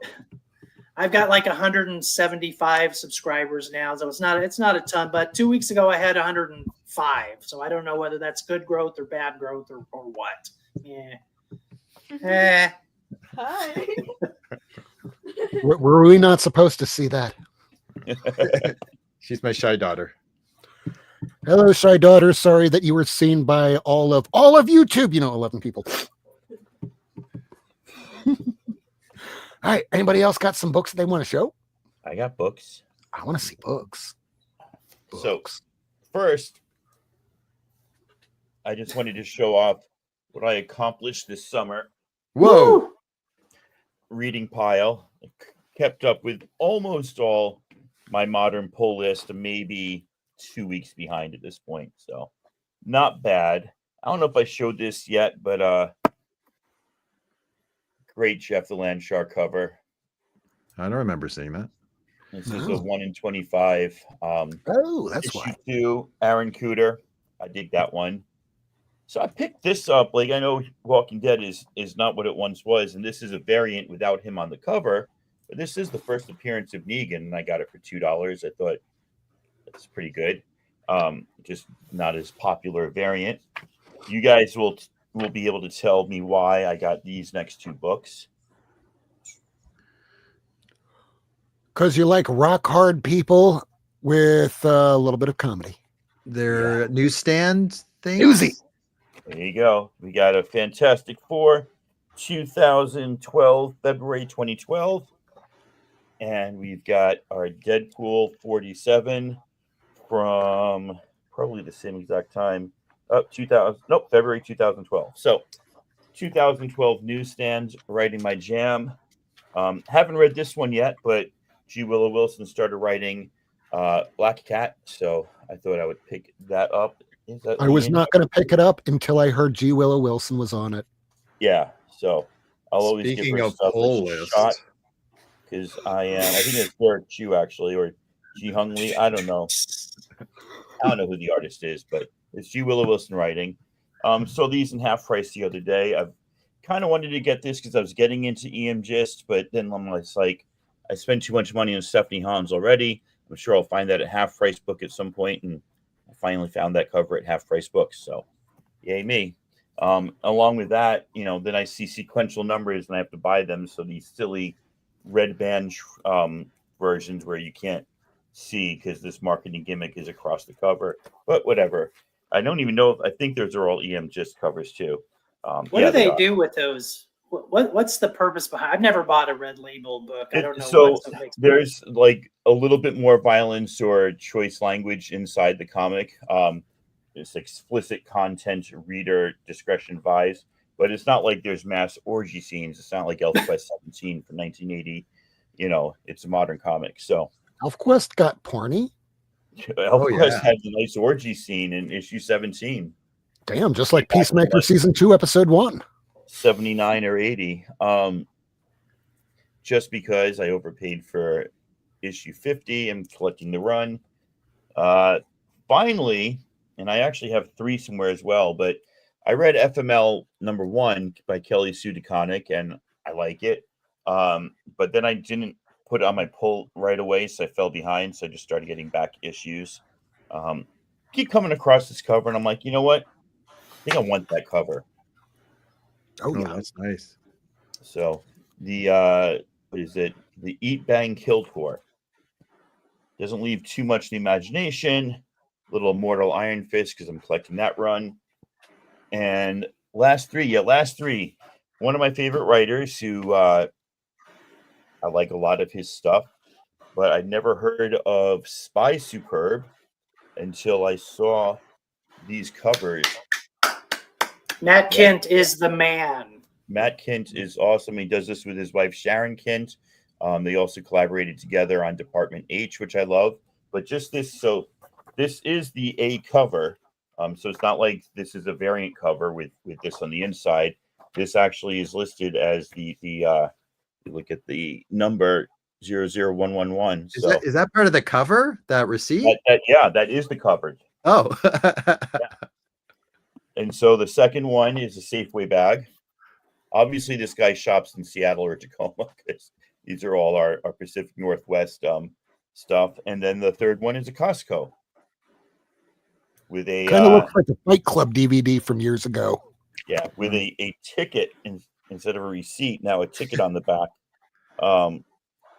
I've got like 175 subscribers now, so it's not a ton. But 2 weeks ago, I had 105, so I don't know whether that's good growth or bad growth or what. Yeah. Hi. Were we not supposed to see that? She's my shy daughter. Hello, shy daughter. Sorry that you were seen by all of YouTube. 11 people. All right. Anybody else got some books that they want to show? I got books. I want to see books. So first, I just wanted to show off what I accomplished this summer. Whoa! Reading pile. Kept up with almost all my modern pull list, maybe 2 weeks behind at this point, so not bad. I don't know if I showed this yet, but great Jeff the Landshark cover. I don't remember seeing that. This is a 1 in 25. That's issue why. 2, Aaron Cooter. I dig that one. So I picked this up. Like, I know Walking Dead is not what it once was, and this is a variant without him on the cover. But this is the first appearance of Negan, and I got it for $2. I thought that's pretty good. Just not as popular a variant. You guys will be able to tell me why I got these next 2 books. Because you like rock hard people with a little bit of comedy. Their newsstand thing. Newsy. There you go. We got a Fantastic Four, 2012, February 2012. And we've got our Deadpool 47 from probably the same exact time. February 2012. So 2012 newsstands, writing my jam. Haven't read this one yet, but G. Willow Wilson started writing Black Cat, so I thought I would pick that up. I was not going to pick it up until I heard G. Willow Wilson was on it. Yeah, so I'll always Speaking give her of stuff pull a list, shot, because I think it's Derek Chu actually, or Ji Hung Lee. I don't know who the artist is, but it's G. Willow Wilson writing. So these in half price the other day. I've kind of wanted to get this because I was getting into EM Gist, but then I'm like, I spent too much money on Stephanie Hans already. I'm sure I'll find that at half price book at some point, and I finally found that cover at half price books. So, yay me! Along with that, then I see sequential numbers and I have to buy them. So these silly red band versions where you can't see because this marketing gimmick is across the cover. But whatever. I don't even know. I think those are all EM Gist covers too. What do they do with those? What's the purpose behind? I've never bought a Red Label book. I don't know. So there's like a little bit more violence or choice language inside the comic. It's explicit content, reader discretion advised, but it's not like there's mass orgy scenes. It's not like ElfQuest 17 from 1980. You know, it's a modern comic. So ElfQuest got porny. ElfQuest had a nice orgy scene in issue 17. Damn, just like Peacemaker season 2, episode 1. 79 or 80. Just because I overpaid for issue 50, I'm collecting the run. Finally, and I actually have 3 somewhere as well, but I read FML number 1 by Kelly Sue DeConnick, and I like it. But then I didn't put it on my pull right away, so I fell behind. So I just started getting back issues. Keep coming across this cover, and I'm like, you know what? I think I want that cover. Oh yeah, that's nice. So the what is it? The Eat Bang Kill Tour doesn't leave too much to the imagination. Little Immortal Iron Fist because I'm collecting that run. And last three. One of my favorite writers who I like a lot of his stuff, but I'd never heard of Spy Superb until I saw these covers. Matt Kent is the man. Matt Kent is awesome. He does this with his wife, Sharon Kent. They also collaborated together on Department H, which I love. But just this, so this is the A cover. So it's not like this is a variant cover with this on the inside. This actually is listed as the look at the number 00111. Is that part of the cover? That receipt? That is the cover. Oh. Yeah. And so the second one is a Safeway bag. Obviously, this guy shops in Seattle or Tacoma because these are all our Pacific Northwest stuff. And then the third one is a Costco with a kind of looks like a Fight Club DVD from years ago. Yeah, with a ticket instead of a receipt. Now a ticket on the back.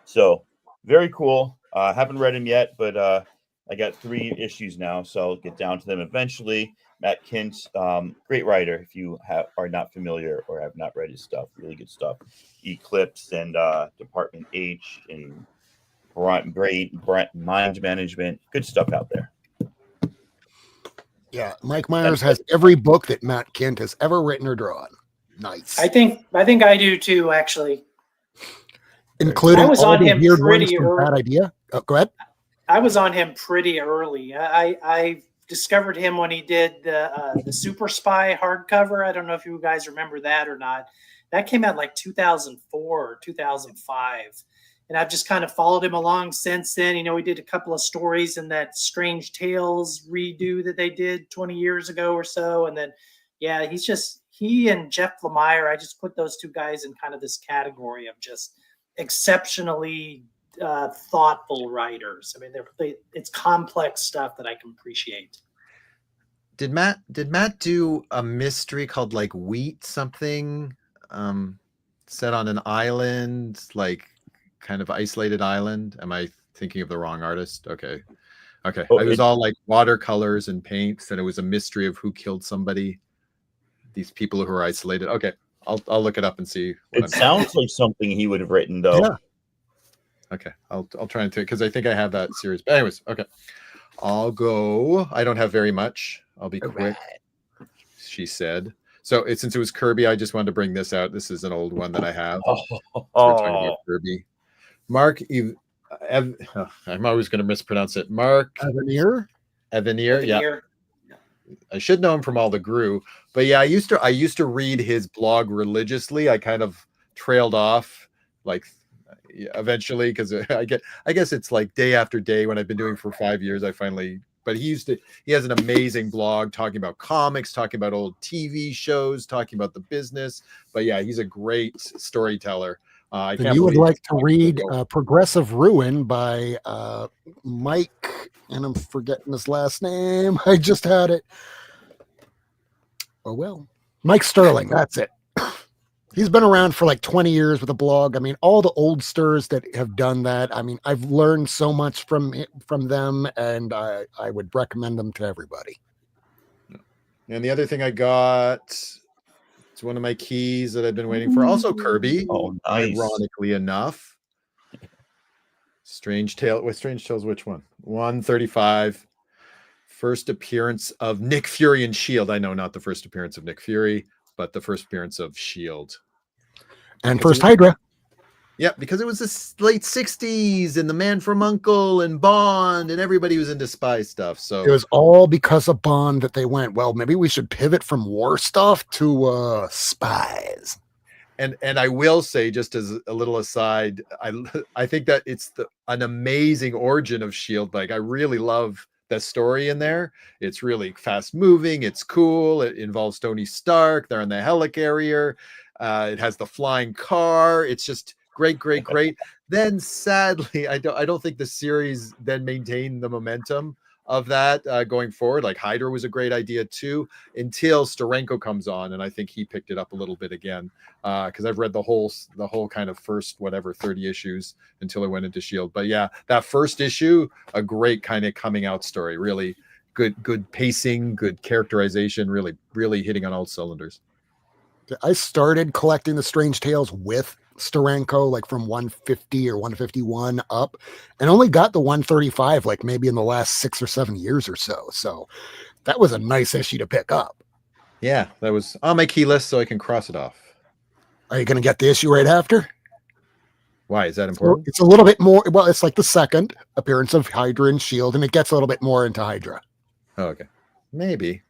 So very cool. Haven't read them yet, but I got 3 issues now, so I'll get down to them eventually. Matt Kent, great writer. If you are not familiar or have not read his stuff, really good stuff. Eclipse and Department H and Mind Management, good stuff out there. Yeah, Mike Myers has every book that Matt Kent has ever written or drawn. Nice. I think I do too, actually. Including I was all on the him weird pretty ones from early. Bad Idea. Oh, go ahead. I was on him pretty early. I discovered him when he did the Super Spy hardcover. I don't know if you guys remember that or not. That came out like 2004 or 2005. And I've just kind of followed him along since then. You know, we did a couple of stories in that Strange Tales redo that they did 20 years ago or so. And then, yeah, he and Jeff Lemire, I just put those 2 guys in kind of this category of just exceptionally thoughtful writers. I mean, it's complex stuff that I can appreciate. Did Matt do a mystery called like Wheat something, set on an island, like kind of isolated island? Am I thinking of the wrong artist? Okay. It was all like watercolors and paints, and it was a mystery of who killed somebody. These people who are isolated. Okay, I'll look it up and see. It sounds like something he would have written, though. Yeah. Okay, I'll try and take, because I think I have that series. But anyways, okay, I'll go. I don't have very much. I'll be quick. She said. So since it was Kirby, I just wanted to bring this out. This is an old one that I have. So we're talking about Kirby. Mark, I'm always going to mispronounce it. Mark Evanier. Yeah. I should know him from all the Gru, but yeah, I used to read his blog religiously. I kind of trailed off, like, eventually, because I guess it's like day after day when I've been doing for 5 years. But he has an amazing blog talking about comics, talking about old TV shows, talking about the business. But yeah, he's a great storyteller. And you would like to read Progressive Ruin by Mike, and I'm forgetting his last name. I just had it. Oh, well. Mike Sterling, that's it. He's been around for like 20 years with a blog. I mean, all the old sters that have done that. I mean, I've learned so much from them, and I would recommend them to everybody. And the other thing I got, it's It's one of my keys that I've been waiting for. Also Kirby. Oh, nice. Ironically enough. Strange Tale. With Strange Tales, which one? 135. First appearance of Nick Fury and Shield. I know, not the first appearance of Nick Fury, but the first appearance of Shield. And first Hydra. Yeah, because it was the late 60s and the Man from U.N.C.L.E. and Bond and everybody was into spy stuff. So it was all because of Bond that they went, well, maybe we should pivot from war stuff to spies. And I will say, just as a little aside, I think that it's an amazing origin of Shield. Like, I really love the story in there. It's really fast moving. It's cool. It involves Tony Stark. They're in the helicarrier. It has the flying car. It's just great. Then sadly, I don't think the series then maintained the momentum of that going forward. Like Hydra was a great idea too, until Steranko comes on, and I think he picked it up a little bit again. Because I've read the whole kind of first 30 issues until it went into Shield. But yeah, that first issue, a great kind of coming out story. Really good pacing, good characterization. Really hitting on all cylinders. I started collecting the Strange Tales with Steranko, like from 150 or 151 up, and only got the 135 like maybe in the last 6 or 7 years or so. So that was a nice issue to pick up. Yeah, that was on my key list, so I can cross it off. Are you going to get the issue right after? Why is that important? It's a little bit more. Well, it's like the second appearance of Hydra and Shield, and it gets a little bit more into Hydra. Oh, okay, maybe.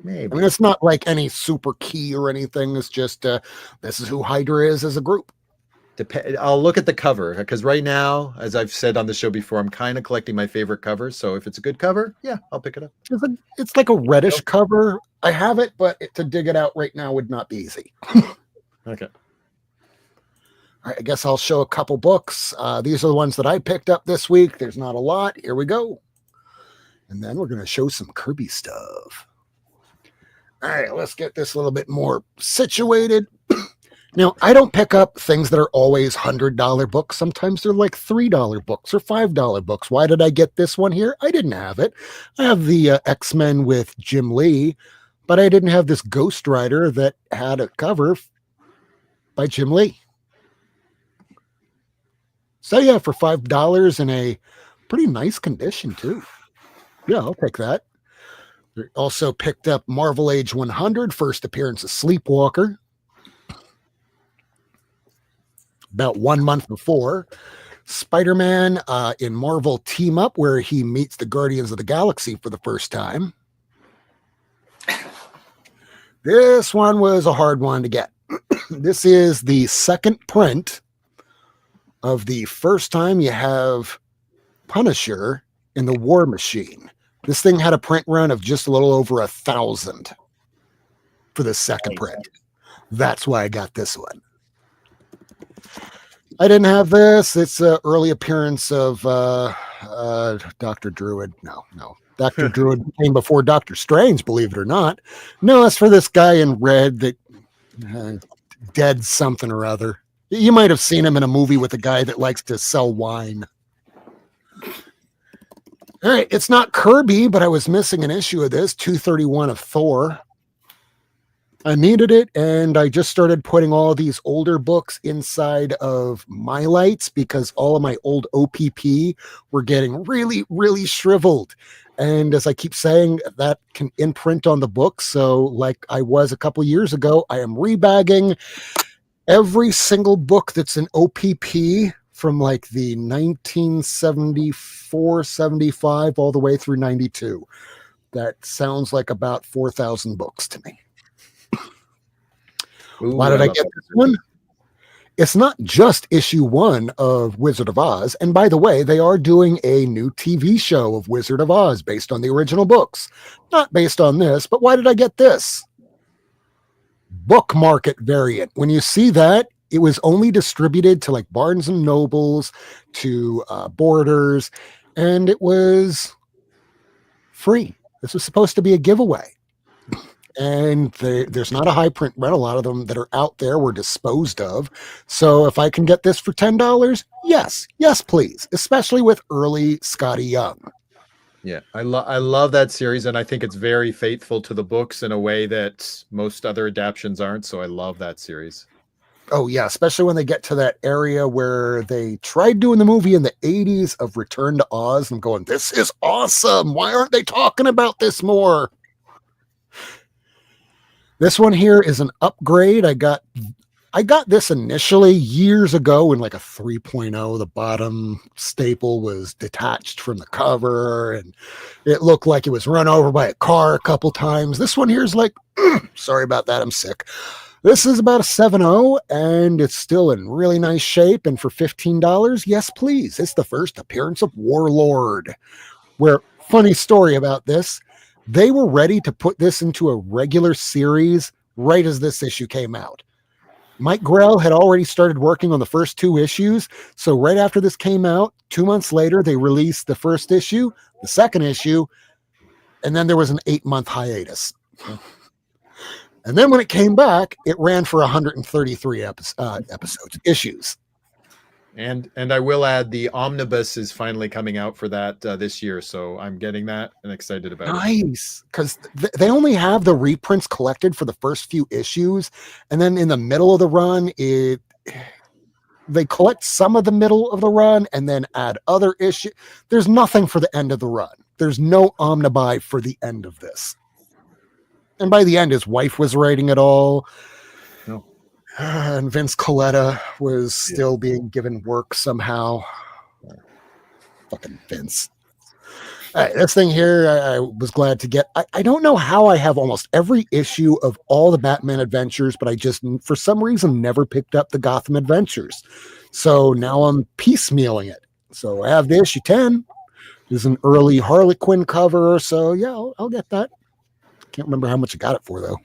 I mean, it's not like any super key or anything. It's just this is who Hydra is as a group. I'll look at the cover, because right now, as I've said on the show before, I'm kind of collecting my favorite covers. So if it's a good cover, yeah, I'll pick it up. It's like a reddish cover. I have it, but to dig it out right now would not be easy. Okay. All right, I guess I'll show a couple books. These are the ones that I picked up this week. There's not a lot. Here we go. And then we're going to show some Kirby stuff. All right, let's get this a little bit more situated. Now, I don't pick up things that are always $100 books. Sometimes they're like $3 books or $5 books. Why did I get this one here? I didn't have it. I have the X-Men with Jim Lee, but I didn't have this Ghost Rider that had a cover by Jim Lee. So yeah, for $5 in a pretty nice condition too. Yeah, I'll take that. Also picked up Marvel Age 100, first appearance of Sleepwalker. About 1 month before. Spider-Man in Marvel Team Up, where he meets the Guardians of the Galaxy for the first time. This one was a hard one to get. This is the second print of the first time you have Punisher in the War Machine. This thing had a print run of just a little over 1,000 for the second print. That's why I got this one. I didn't have this. It's an early appearance of Dr. Druid. No. Dr. Druid came before Dr. Strange, believe it or not. No, it's for this guy in red that dead something or other. You might have seen him in a movie with a guy that likes to sell wine. All right, it's not Kirby, but I was missing an issue of this, 231 of Thor. I needed it, and I just started putting all of these older books inside of My Lights because all of my old OPP were getting really, really shriveled. And as I keep saying, that can imprint on the book. So like I was a couple years ago, I am rebagging every single book that's an OPP from like the 1974, 75, all the way through 92. That sounds like about 4,000 books to me. Ooh, why did I get this one? It's not just issue 1 of Wizard of Oz. And by the way, they are doing a new TV show of Wizard of Oz based on the original books. Not based on this, but why did I get this? Book market variant. When you see that, it was only distributed to like Barnes and Nobles, to Borders, and it was free. This was supposed to be a giveaway. And there's not a high print run. A lot of them that are out there were disposed of. So if I can get this for $10, yes, please. Especially with early Scotty Young. Yeah, I love that series, and I think it's very faithful to the books in a way that most other adaptions aren't. So I love that series. Oh yeah, especially when they get to that area where they tried doing the movie in the 80s of Return to Oz. I'm going, this is awesome. Why aren't they talking about this more? This one here is an upgrade. I got this initially years ago in like a 3.0. The bottom staple was detached from the cover and it looked like it was run over by a car a couple times. This one here is like, sorry about that, I'm sick. This is about a 7.0 and it's still in really nice shape. And for $15, yes, please. It's the first appearance of Warlord. Where, funny story about this, they were ready to put this into a regular series right as this issue came out. Mike Grell had already started working on the first 2 issues. So right after this came out, 2 months later, they released the first issue, the second issue, and then there was an 8-month hiatus. And then when it came back, it ran for 133 issues. And I will add, the omnibus is finally coming out for that this year, so I'm getting that and excited about it. Nice, because they only have the reprints collected for the first few issues, and then in the middle of the run, they collect some of the middle of the run and then add other issues. There's nothing for the end of the run. There's no omnibuy for the end of this. And by the end, his wife was writing it all. And Vince Coletta was still being given work somehow. Fucking Vince. All right, this thing here, I was glad to get. I don't know how I have almost every issue of all the Batman adventures, but I just, for some reason, never picked up the Gotham Adventures. So now I'm piecemealing it. So I have the issue 10. There's an early Harley Quinn cover. So yeah, I'll get that. Can't remember how much I got it for, though.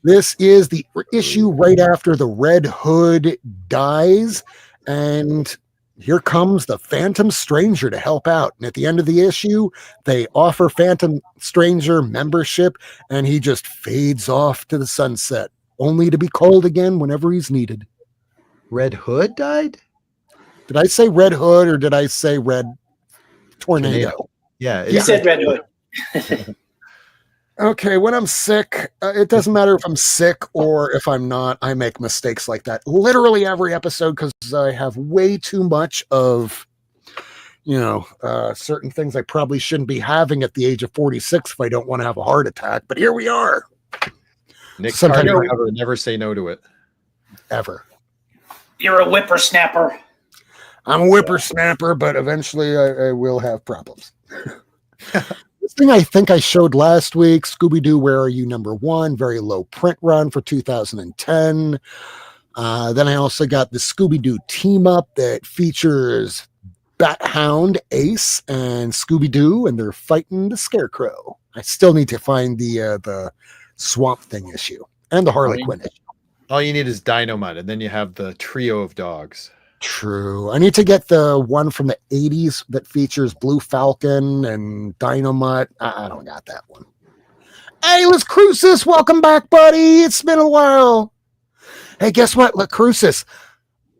This is the issue right after the Red Hood dies, and here comes the Phantom Stranger to help out. And at the end of the issue, they offer Phantom Stranger membership, and he just fades off to the sunset, only to be called again whenever he's needed. Red Hood died? Did I say Red Hood, or did I say Red Tornado? Yeah. You said Red Hood. Okay, when I'm sick, it doesn't matter if I'm sick or if I'm not. I make mistakes like that literally every episode because I have way too much of, certain things I probably shouldn't be having at the age of 46 if I don't want to have a heart attack. But here we are. Nick Carter, never say no to it. Ever. You're a whippersnapper. I'm a whippersnapper, but eventually I will have problems. This thing I think I showed last week, Scooby-Doo, Where Are You, #1, very low print run for 2010. Then I also got the Scooby-Doo team up that features Bat-Hound, Ace, and Scooby-Doo, and they're fighting the Scarecrow. I still need to find the Swamp Thing issue and the Harley Quinn issue. All you need is Dynamite, and then you have the trio of dogs. True. I need to get the one from the 80s that features Blue Falcon and Dynamite. I don't got that one. Hey, Las Cruces, welcome back, buddy. It's been a while. Hey, guess what, Las Cruces?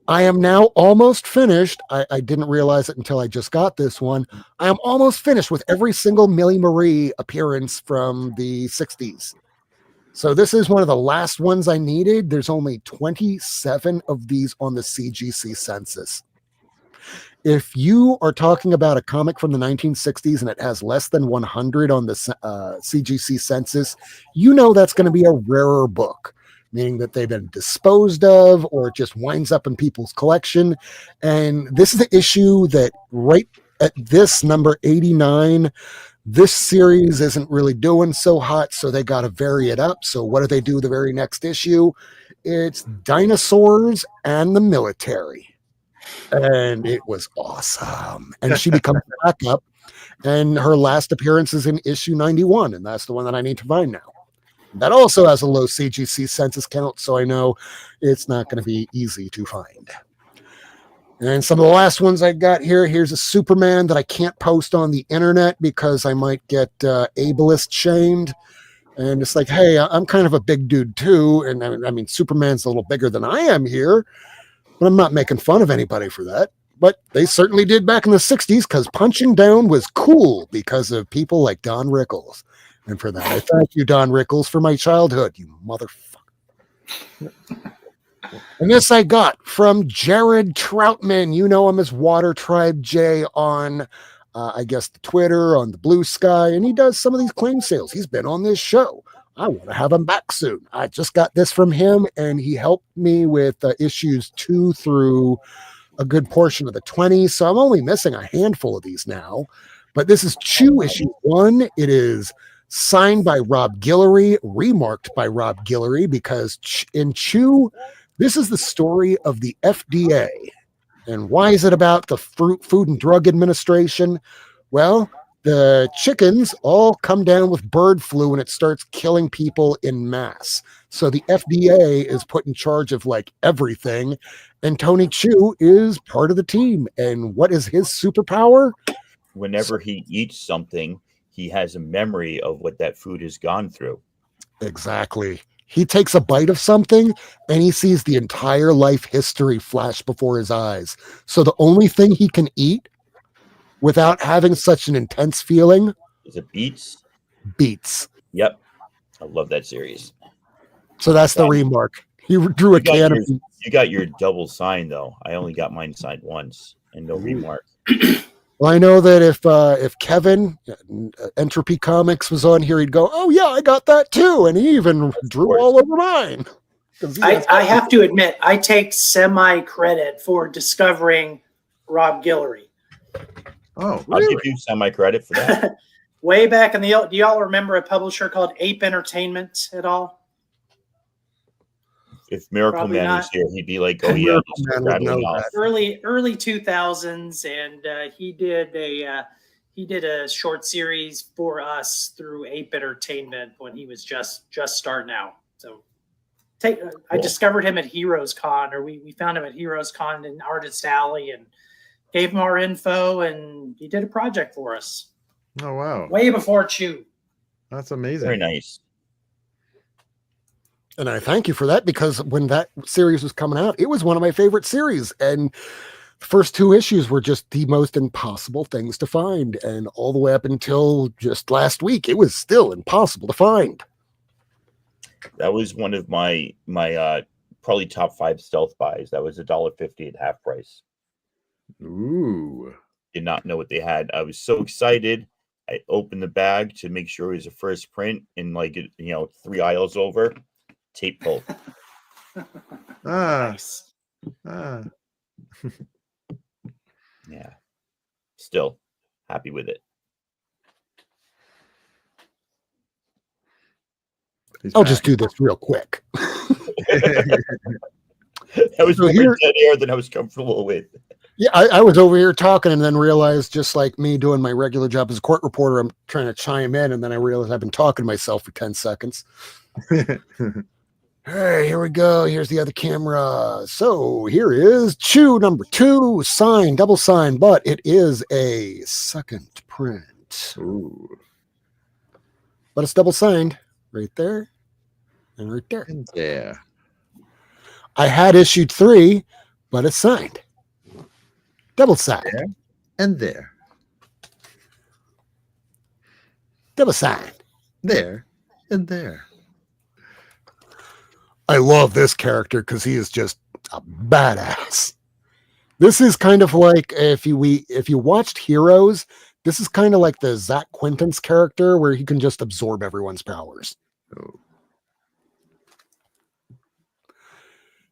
I am now almost finished. I didn't realize it until I just got this one. I am almost finished with every single Millie Marie appearance from the 60s. So this is one of the last ones I needed. There's only 27 of these on the CGC census. If you are talking about a comic from the 1960s and it has less than 100 on the CGC census, you know that's going to be a rarer book, meaning that they've been disposed of or it just winds up in people's collection. And this is the issue that right at this number 89, this series isn't really doing so hot, so they got to vary it up. So what do they do the very next issue? It's dinosaurs and the military. And it was awesome. And she becomes back up, and her last appearance is in issue 91, and that's the one that I need to find now. That also has a low CGC census count, so I know it's not going to be easy to find. And some of the last ones I got here, here's a Superman that I can't post on the internet because I might get ableist shamed. And it's like, hey, I'm kind of a big dude too. And I mean, Superman's a little bigger than I am here, but I'm not making fun of anybody for that. But they certainly did back in the 60s because punching down was cool because of people like Don Rickles. And for that, I thank you, Don Rickles, for my childhood, you motherfucker. And this I got from Jared Troutman. You know him as Water Tribe J on, I guess, the Twitter, on the BlueSky, and he does some of these claim sales. He's been on this show. I want to have him back soon. I just got this from him, and he helped me with issues 2 through a good portion of the 20. So I'm only missing a handful of these now. But this is Chew issue 1. It is signed by Rob Guillory, remarked by Rob Guillory, because in Chew, this is the story of the FDA. And why is it about the Food and Drug Administration? Well, the chickens all come down with bird flu and it starts killing people in mass. So the FDA is put in charge of like everything. And Tony Chu is part of the team. And what is his superpower? Whenever he eats something, he has a memory of what that food has gone through. Exactly. He takes a bite of something and he sees the entire life history flash before his eyes. So the only thing he can eat without having such an intense feeling is it beets? Beets. Yep. I love that series. So that's the remark. He drew a can of beets. You got your double sign though. I only got mine signed once and no remark. Well, I know that if Kevin, Entropy Comics, was on here, he'd go, "Oh yeah, I got that too," and he even drew all over mine. I have to admit, I take semi credit for discovering Rob Guillory. Oh, really? I'll give you semi credit for that. Way back in the, do y'all remember a publisher called Ape Entertainment at all? If Miracleman was here, he'd be like, "Oh yeah, early 2000s," and he did a short series for us through Ape Entertainment when he was just starting out. So, I discovered him at Heroes Con, or we found him at Heroes Con in Artist Alley, and gave him our info, and he did a project for us. Oh wow! Way before Chew. That's amazing. Very nice. And I thank you for that, because when that series was coming out, it was one of my favorite series. And the first 2 issues were just the most impossible things to find. And all the way up until just last week, it was still impossible to find. That was one of my probably top 5 stealth buys. That was $1.50 at half price. Ooh. Did not know what they had. I was so excited. I opened the bag to make sure it was a first print, and 3 aisles over, tape pulled. Nice. Yeah. Still happy with it. I'll just do this real quick. That was more dead air than I was comfortable with. Yeah, I was over here talking and then realized, just like me doing my regular job as a court reporter, I'm trying to chime in, and then I realized I've been talking to myself for 10 seconds. Hey, here we go. Here's the other camera. So here is Chew number 2, signed, double signed, but it is a second print. Ooh. But it's double signed right there and right there. Yeah. I had issued 3, but it's signed. Double signed. There and there. Double signed. There and there. I love this character because he is just a badass. This is kind of like if you watched Heroes, this is kind of like the Zach Quinton's character where he can just absorb everyone's powers. Oh.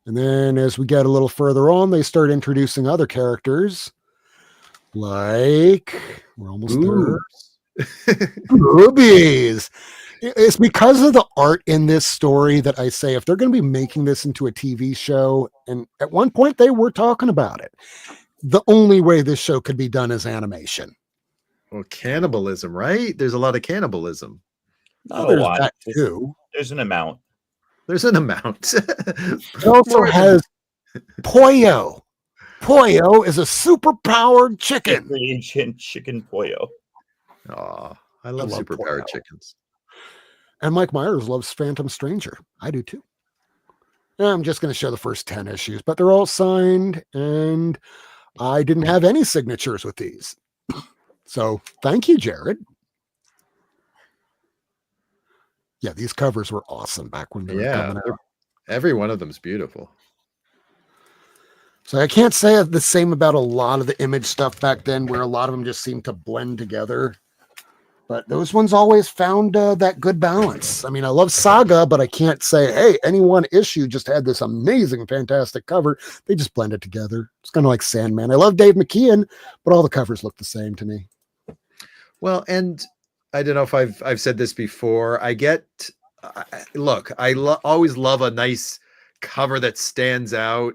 And then as we get a little further on, they start introducing other characters. Like, we're almost there. Rubies. It's because of the art in this story that I say, if they're going to be making this into a TV show, and at one point they were talking about it, the only way this show could be done is animation. Well, cannibalism, right? There's a lot of cannibalism. Not there's a lot. that too. There's an amount. There's an amount. It also has Pollo. Pollo is a super-powered chicken. Ancient chicken pollo. Oh, I love superpowered chickens. And Mike Myers loves Phantom Stranger. I do too. And I'm just going to show the first 10 issues, but they're all signed. And I didn't have any signatures with these. So thank you, Jared. Yeah, these covers were awesome back when they were coming out. Every one of them is beautiful. So I can't say the same about a lot of the Image stuff back then, where a lot of them just seemed to blend together. But those ones always found that good balance. I mean, I love Saga, but I can't say, hey, any one issue just had this amazing, fantastic cover. They just blended together. It's kind of like Sandman. I love Dave McKeon, but all the covers look the same to me. Well, and I don't know if I've said this before. I always love a nice cover that stands out.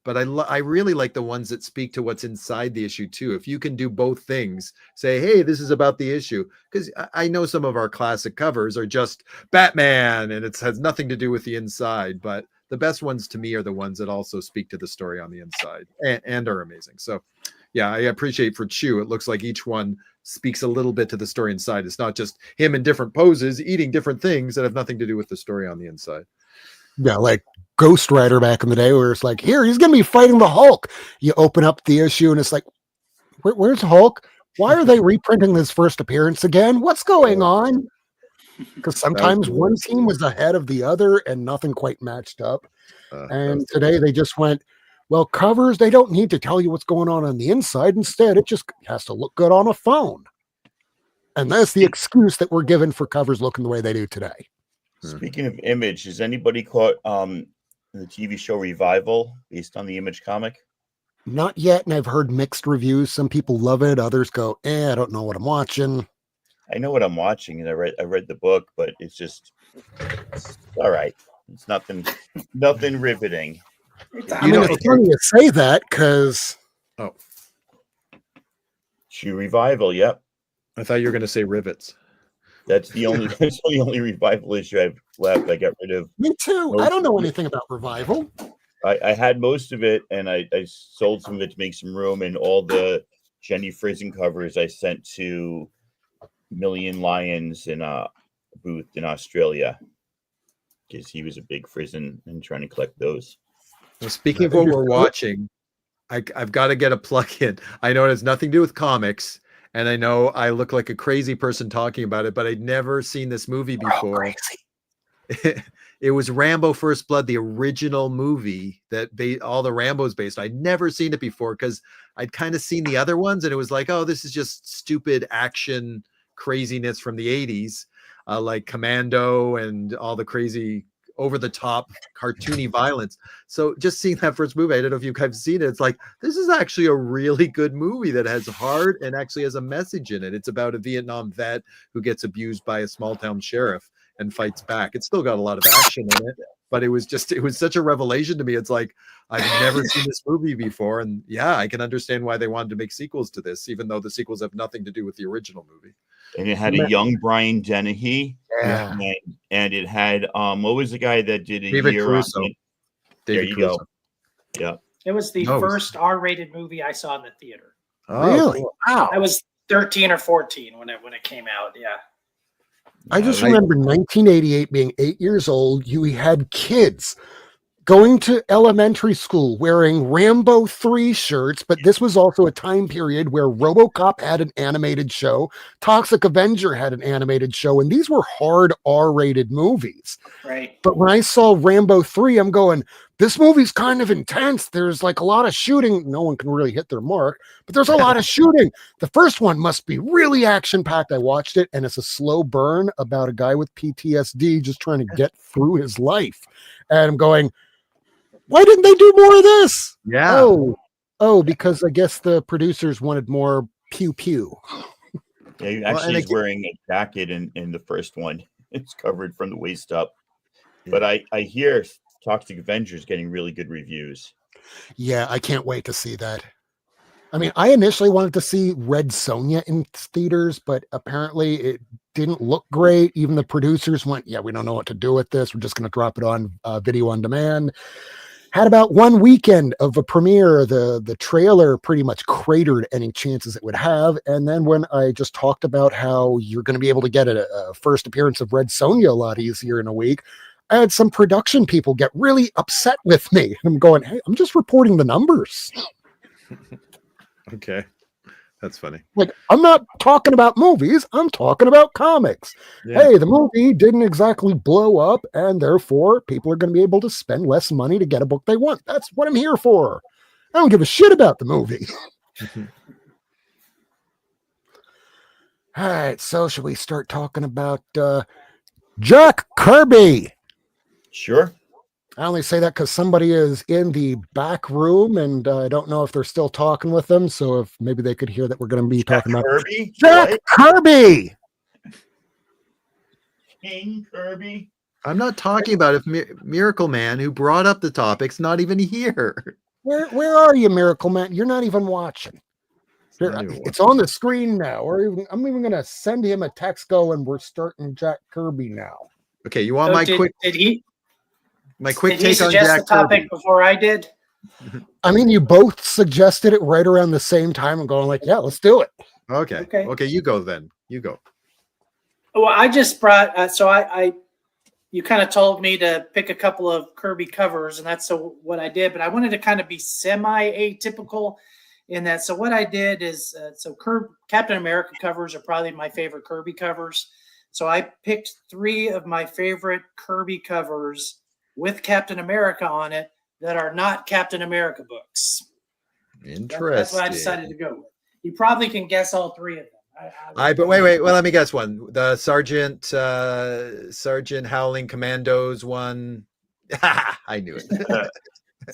But I really like the ones that speak to what's inside the issue too. If you can do both things, say, hey, this is about the issue. Because I know some of our classic covers are just Batman and it has nothing to do with the inside. But the best ones to me are the ones that also speak to the story on the inside and are amazing. So yeah, I appreciate for Chew. It looks like each one speaks a little bit to the story inside. It's not just him in different poses, eating different things that have nothing to do with the story on the inside. Yeah, like Ghost Rider back in the day, where it's like, here, he's going to be fighting the Hulk. You open up the issue and it's like, where's Hulk? Why are they reprinting this first appearance again? What's going on? Because sometimes one team was ahead of the other and nothing quite matched up. And today they just went, well, covers, they don't need to tell you what's going on the inside. Instead, it just has to look good on a phone. And that's the excuse that we're given for covers looking the way they do today. Speaking of Image, has anybody caught the TV show Revival based on the Image comic? Not yet, and I've heard mixed reviews. Some people love it, others go, I don't know what I'm watching. I know what I'm watching, and I read the book, but it's all right. It's nothing riveting. It's funny you say that because Revival, yep. I thought you were going to say rivets. That's the only Revival issue I've left. I got rid of. Me too. I don't know anything about Revival. I had most of it, and I sold some of it to make some room. And all the Jenny Frison covers I sent to Million Lions in a booth in Australia, because he was a big Frison and trying to collect those. Well, speaking of what we're watching, I've got to get a plug in. I know it has nothing to do with comics. And I know I look like a crazy person talking about it, but I'd never seen this movie before. It was Rambo First Blood, the original movie that all the Rambos based. I'd never seen it before because I'd kind of seen the other ones, and it was like, oh, this is just stupid action craziness from the 80s, like Commando and all the crazy over-the-top cartoony violence. So just seeing that first movie, I don't know if you guys have seen it. It's like, this is actually a really good movie that has heart and actually has a message in it. It's about a Vietnam vet who gets abused by a small-town sheriff and fights back. It's still got a lot of action in it, but it was such a revelation to me. It's like, I've never seen this movie before. And yeah, I can understand why they wanted to make sequels to this, even though the sequels have nothing to do with the original movie. And it had a young Brian Dennehy. Yeah. And it had what was the guy that did David year Caruso. on it? David There you Caruso. go. Yeah. It was the first R-rated movie I saw in the theater. Oh, really? cool. Wow. I was 13 or 14 when it came out. Yeah. I just remember 1988 being 8 years old. You had kids going to elementary school wearing Rambo 3 shirts, but this was also a time period where RoboCop had an animated show, Toxic Avenger had an animated show, and these were hard R-rated movies. Right. But when I saw Rambo 3, I'm going, this movie's kind of intense. There's like a lot of shooting. No one can really hit their mark, but there's a lot of shooting. The first one must be really action-packed. I watched it, and it's a slow burn about a guy with PTSD just trying to get through his life. And I'm going, why didn't they do more of this? Yeah. Oh, because I guess the producers wanted more pew pew. Yeah, he's wearing a jacket in the first one. It's covered from the waist up. But I hear Toxic Avenger is getting really good reviews. Yeah, I can't wait to see that. I mean, I initially wanted to see Red Sonja in theaters, but apparently it didn't look great. Even the producers went, yeah, we don't know what to do with this. We're just going to drop it on video on demand. Had about one weekend of a premiere. The trailer pretty much cratered any chances it would have. And then when I just talked about how you're going to be able to get a first appearance of Red Sonja a lot easier in a week, I had some production people get really upset with me. I'm going, hey, I'm just reporting the numbers. Okay. That's funny. Like, I'm not talking about movies, I'm talking about comics. Yeah. Hey, the movie didn't exactly blow up, and therefore people are going to be able to spend less money to get a book they want. That's what I'm here for. I don't give a shit about the movie. All right, so should we start talking about Jack Kirby? Sure. I only say that because somebody is in the back room, and I don't know if they're still talking with them. So if maybe they could hear that we're going to be talking about Kirby? Jack What? Kirby. King Kirby? I'm not talking about if Miracleman, who brought up the topic's not even here. Where are you, Miracleman? You're not even watching. Not even It's on the screen now. I'm even going to send him a text going, we're starting Jack Kirby now. Okay, you want So my did quick he take on suggest Jack the topic Kirby? before I did? I mean, you both suggested it right around the same time and going like, yeah, let's do it. Okay. Okay. Okay, you go then. You go. Well, I just brought you kind of told me to pick a couple of Kirby covers, and that's what I did. But I wanted to kind of be semi-atypical in that. So what I did is, Captain America covers are probably my favorite Kirby covers. So I picked 3 of my favorite Kirby covers with Captain America on it that are not Captain America books. Interesting. That's what I decided to go with. You probably can guess all 3 of them. But wait. Well, let me guess one. The Sergeant Howling Commandos one. I knew it.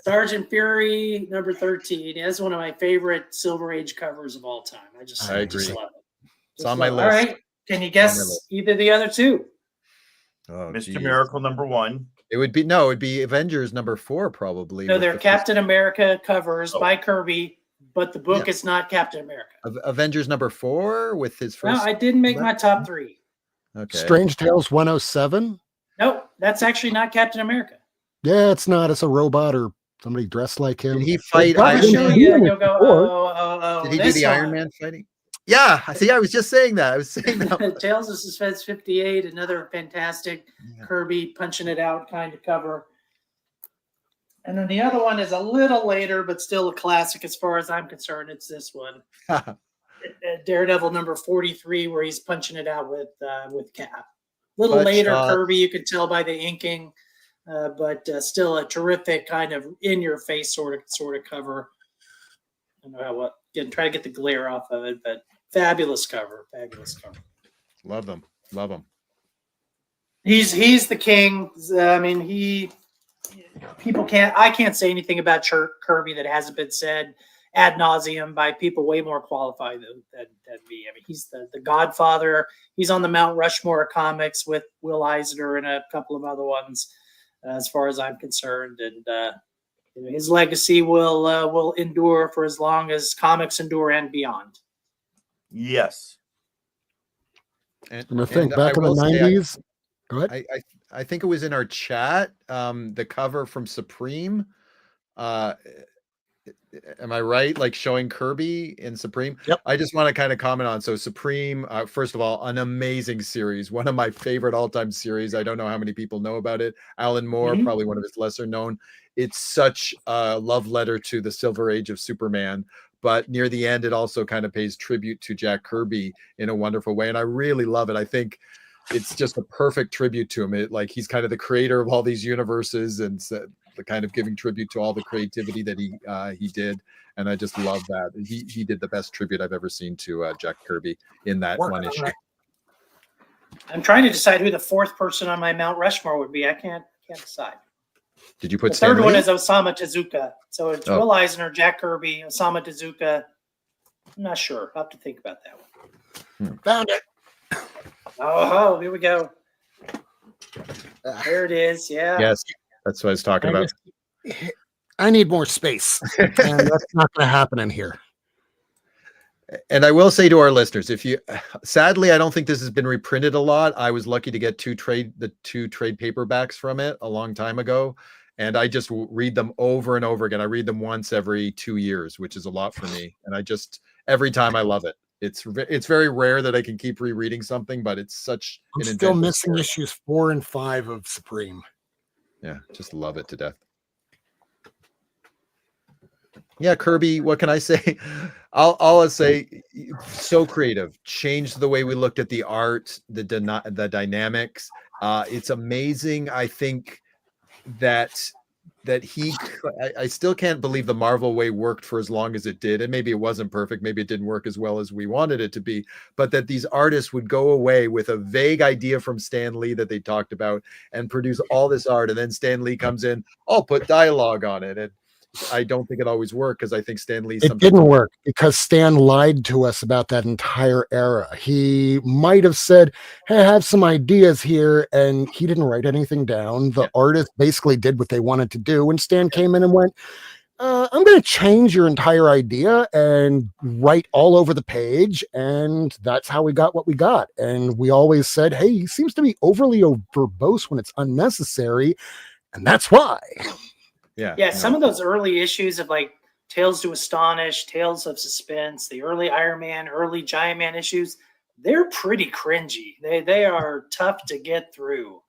Sergeant Fury number 13. Yeah, that's one of my favorite Silver Age covers of all time. I just agree. just love it. It's on my list. All right. Can you guess either the other 2? Oh, Mr. geez. Miracle number 1. It would be Avengers number 4 probably. No, with they're the Captain America covers by Kirby, but the book is not Captain America. Avengers number 4 with his first. No, I didn't make my top 3. Okay. Strange Tales 107. Nope, that's actually not Captain America. Yeah, it's not. It's a robot or somebody dressed like him. Did he fight I'll Iron show Man? you, and you'll go, oh. Did he do this the Iron one. Man fighting? Yeah. See, I was just saying that. I was saying that. Tales of Suspense 58, another fantastic Kirby punching it out kind of cover. And then the other one is a little later, but still a classic as far as I'm concerned. It's this one, Daredevil number 43, where he's punching it out with Cap. A little later, Kirby, you can tell by the inking, but still a terrific kind of in-your-face sort of cover. I don't know try to get the glare off of it, but fabulous cover. Love them. He's the king. I mean, I can't say anything about Kirby that hasn't been said ad nauseum by people way more qualified than me. I mean, he's the godfather. He's on the Mount Rushmore of comics with Will Eisner and a couple of other ones, as far as I'm concerned. And his legacy will endure for as long as comics endure and beyond. Yes. And I think back in the 90s. Go ahead. I think it was in our chat. The cover from Supreme. Am I right? Like showing Kirby in Supreme. Yep. I just want to kind of comment on. So Supreme, first of all, an amazing series. One of my favorite all-time series. I don't know how many people know about it. Alan Moore, probably one of his lesser known. It's such a love letter to the Silver Age of Superman. But near the end, it also kind of pays tribute to Jack Kirby in a wonderful way. And I really love it. I think it's just a perfect tribute to him. He's kind of the creator of all these universes and the kind of giving tribute to all the creativity that he did. And I just love that. He did the best tribute I've ever seen to Jack Kirby in that one issue. I'm trying to decide who the 4th person on my Mount Rushmore would be. I can't decide. Did you put the 3rd one Lee? is Osamu Tezuka. So it's Will Eisner, Jack Kirby, Osamu Tezuka. I'm not sure. I'll have to think about that one. Found it. Oh, here we go. There it is. Yeah. Yes, that's what I was talking about. I need more space, and that's not going to happen in here. And I will say to our listeners, sadly, I don't think this has been reprinted a lot. I was lucky to get the two trade paperbacks from it a long time ago. And I just read them over and over again. I read them once every 2 years, which is a lot for me. And every time I love it. It's very rare that I can keep rereading something, but it's such I'm an still missing story. issues 4 and 5 of Supreme. Yeah, just love it to death. Yeah, Kirby, what can I say? I'll say so creative, changed the way we looked at the art, the dynamics. It's amazing. I think that I still can't believe the Marvel way worked for as long as it did. And maybe it wasn't perfect, maybe it didn't work as well as we wanted it to be, but that these artists would go away with a vague idea from Stan Lee that they talked about and produce all this art, and then Stan Lee comes in, I'll put dialogue on it. And I don't think it always worked, because I think Stan Lee It didn't work because Stan lied to us about that entire era. He might have said, hey, I have some ideas here, and he didn't write anything down. The artist basically did what they wanted to do, and Stan came in and went, I'm going to change your entire idea and write all over the page. And that's how we got what we got. And we always said, hey, he seems to be overly verbose when it's unnecessary. And that's why. Yeah. Some of those early issues of like Tales to Astonish, Tales of Suspense, the early Iron Man, early Giant Man issues, they're pretty cringy. They are tough to get through.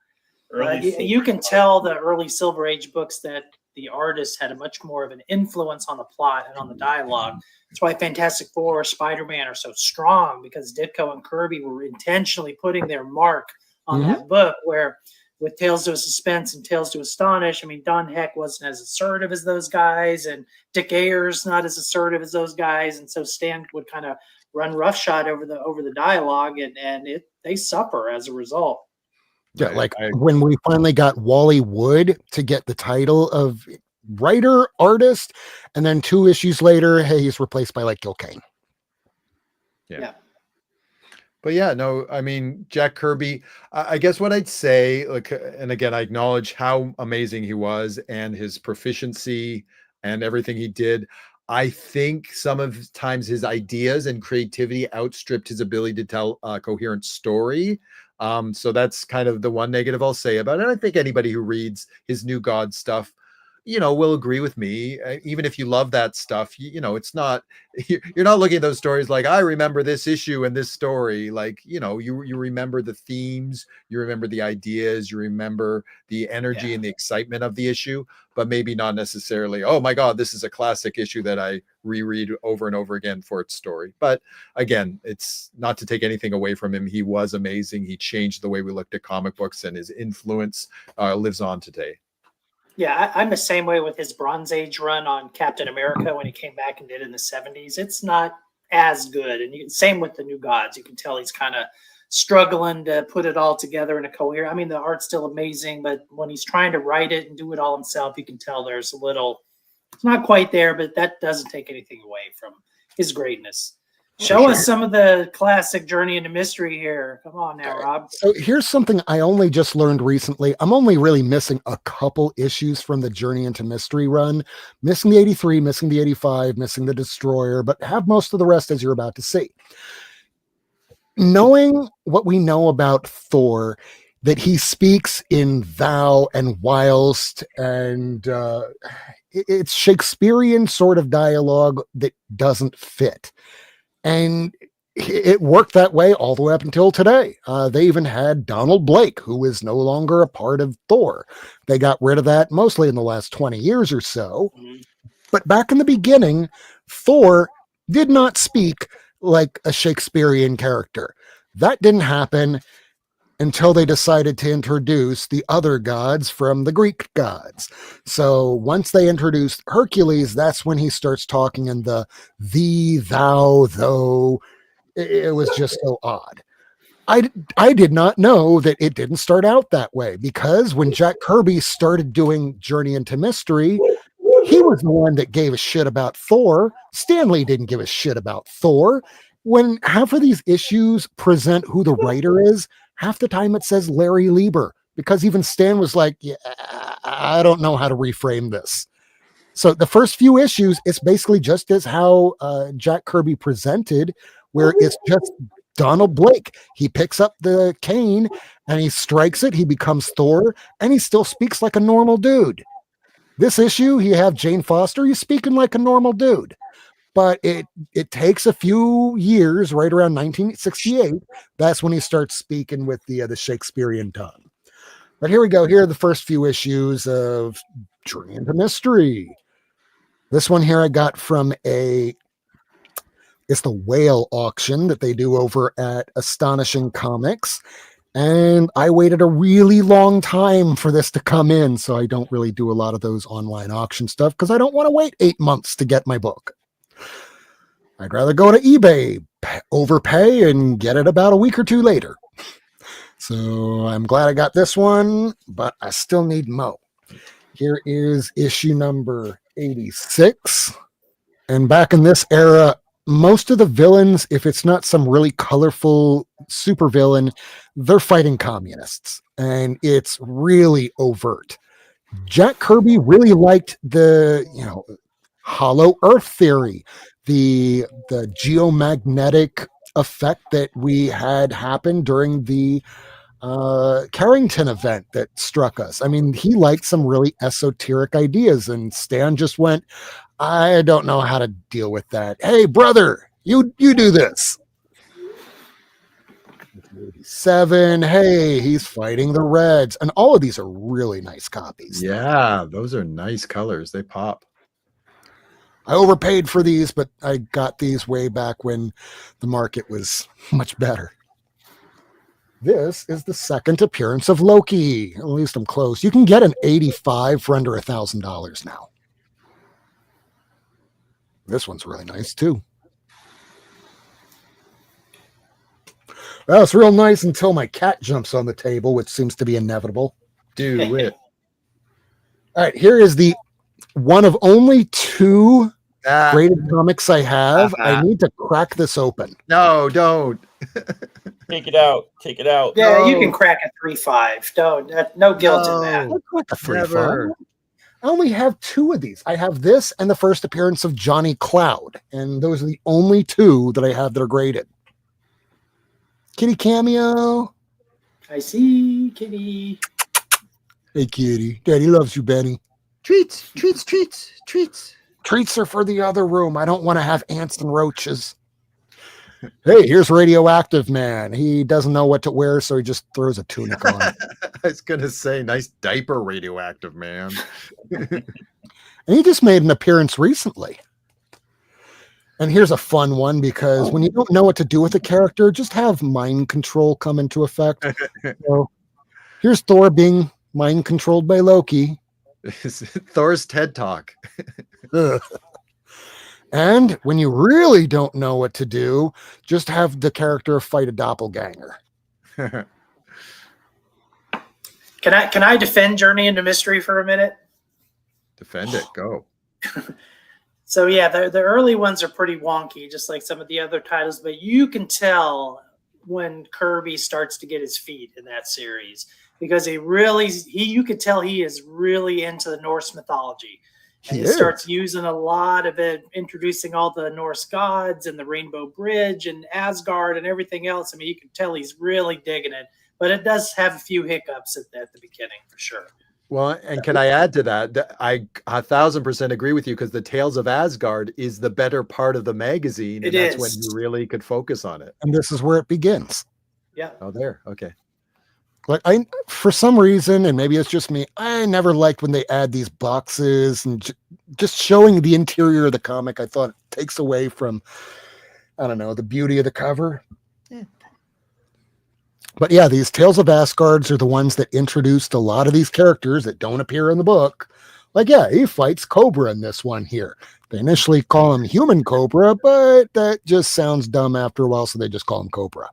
You can tell the early Silver Age books that the artist had a much more of an influence on the plot and on the dialogue. That's why Fantastic Four, Spider-Man are so strong, because Ditko and Kirby were intentionally putting their mark on that book, where with Tales to Suspense and Tales to Astonish, I mean, Don Heck wasn't as assertive as those guys, and Dick Ayers not as assertive as those guys, and so Stan would kind of run roughshod over the dialogue, and they suffer as a result. Yeah, like when we finally got Wally Wood to get the title of writer, artist, and then 2 issues later, hey, he's replaced by like Gil Kane. Yeah. But yeah, no, I mean, Jack Kirby, I guess what I'd say, like, and again, I acknowledge how amazing he was and his proficiency and everything he did. I think some of times his ideas and creativity outstripped his ability to tell a coherent story. So that's kind of the one negative I'll say about it. And I think anybody who reads his New God stuff, will agree with me. Even if you love that stuff, it's not, you're not looking at those stories like, I remember this issue and this story. Like, you remember the themes, you remember the ideas, you remember the energy and the excitement of the issue, but maybe not necessarily, oh my God, this is a classic issue that I reread over and over again for its story. But again, it's not to take anything away from him. He was amazing. He changed the way we looked at comic books, and his influence lives on today. Yeah, I'm the same way with his Bronze Age run on Captain America when he came back and did it in the 70s. It's not as good. And same with the New Gods. You can tell he's kind of struggling to put it all together in a coherent. I mean, the art's still amazing, but when he's trying to write it and do it all himself, you can tell there's a little, it's not quite there, but that doesn't take anything away from his greatness. Show us some of the classic Journey into Mystery here. Come on now, Rob. So here's something I only just learned recently. I'm only really missing a couple issues from the Journey into Mystery run. Missing the 83, missing the 85, missing the Destroyer, but have most of the rest, as you're about to see. Knowing what we know about Thor, that he speaks in thou and whilst, and it's Shakespearean sort of dialogue that doesn't fit. And it worked that way all the way up until today. They even had Donald Blake, who is no longer a part of Thor. They got rid of that mostly in the last 20 years or so. But back in the beginning, Thor did not speak like a Shakespearean character. That didn't happen until they decided to introduce the other gods from the Greek gods. So once they introduced Hercules, that's when he starts talking in the thee, thou, though. It was just so odd. I did not know that it didn't start out that way, because when Jack Kirby started doing Journey into Mystery, he was the one that gave a shit about Thor. Stan Lee didn't give a shit about Thor. When half of these issues present who the writer is, half the time it says Larry Lieber, because even Stan was like, yeah, I don't know how to reframe this. So the first few issues, it's basically just as how Jack Kirby presented, where it's just Donald Blake. He picks up the cane and he strikes it. He becomes Thor, and he still speaks like a normal dude. This issue, you have Jane Foster. He's speaking like a normal dude. But it takes a few years, right around 1968. That's when he starts speaking with the Shakespearean tongue. But here we go. Here are the first few issues of Journey into Mystery. This one here I got from it's the whale auction that they do over at Astonishing Comics. And I waited a really long time for this to come in, so I don't really do a lot of those online auction stuff because I don't want to wait 8 months to get my book. I'd rather go to eBay, overpay, and get it about a week or two later. So I'm glad I got this one, but I still need Mo. Here is issue number 86. And back in this era, most of the villains, if it's not some really colorful supervillain, they're fighting communists. And it's really overt. Jack Kirby really liked the, hollow earth theory, the geomagnetic effect that we had happen during the Carrington event that struck us. I mean, he liked some really esoteric ideas, and Stan just went, I don't know how to deal with that. Hey, brother, you do this. 87. Hey, he's fighting the Reds. And all of these are really nice copies. Yeah, those are nice colors. They pop. I overpaid for these, but I got these way back when the market was much better. This is the second appearance of Loki. At least I'm close. You can get an 85 for under $1,000 now. This one's really nice too. Well, it's real nice until my cat jumps on the table, which seems to be inevitable. Do it. All right, here is the one of only two graded comics I have. I need to crack this open. No, don't. Take it out. Take it out. Yeah, you can crack a 3.5. Don't. No guilt in that. I'll crack a 3.5. I only have two of these. I have this and the first appearance of Johnny Cloud, and those are the only two that I have that are graded. Kitty cameo. I see, Kitty. Hey, Kitty. Daddy loves you, Benny. Treats, treats, treats, treats. Treats are for the other room. I don't want to have ants and roaches. Hey, here's Radioactive Man. He doesn't know what to wear, so he just throws a tunic on. I was going to say, nice diaper, Radioactive Man. And he just made an appearance recently. And here's a fun one, because when you don't know what to do with a character, just have mind control come into effect. So here's Thor being mind controlled by Loki. Thor's TED Talk. And when you really don't know what to do, just have the character fight a doppelganger. Can I defend Journey into Mystery for a minute? Defend it. Go. So yeah, the early ones are pretty wonky, just like some of the other titles, but you can tell when Kirby starts to get his feet in that series, because you could tell he is really into the Norse mythology. And he starts using a lot of it, introducing all the Norse gods and the Rainbow Bridge and Asgard and everything else. I mean, you can tell he's really digging it, but it does have a few hiccups at the beginning for sure. Well, and can I add to that? I 1,000% agree with you, because the Tales of Asgard is the better part of the magazine, and that's when you really could focus on it. And this is where it begins. Yeah. Oh, there. Okay. Like for some reason, and maybe it's just me, I never liked when they add these boxes and just showing the interior of the comic. I thought it takes away from, I don't know, the beauty of the cover. Yeah. But yeah, these Tales of Asgards are the ones that introduced a lot of these characters that don't appear in the book. Like, yeah, he fights Cobra in this one here. They initially call him Human Cobra, but that just sounds dumb after a while, so they just call him Cobra.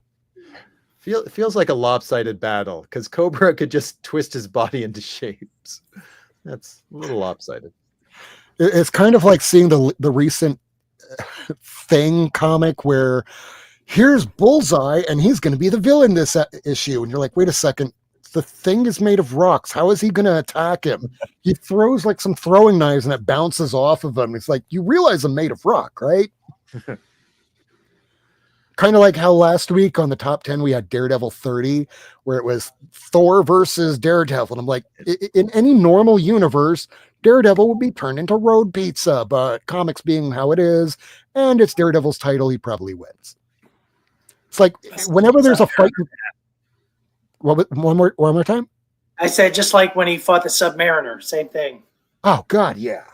Feels like a lopsided battle, because Cobra could just twist his body into shapes. That's a little lopsided. It's kind of like seeing the recent Thing comic where here's Bullseye and he's going to be the villain this issue. And you're like, wait a second. The Thing is made of rocks. How is he going to attack him? He throws like some throwing knives and it bounces off of him. It's like, you realize I'm made of rock, right? Kind of like how last week on the top 10, we had Daredevil 30, where it was Thor versus Daredevil. And I'm like, in any normal universe, Daredevil would be turned into road pizza, but comics being how it is, and it's Daredevil's title, he probably wins. It's like whenever there's a fight. One more time. I said just like when he fought the Submariner, same thing. Oh God, yeah.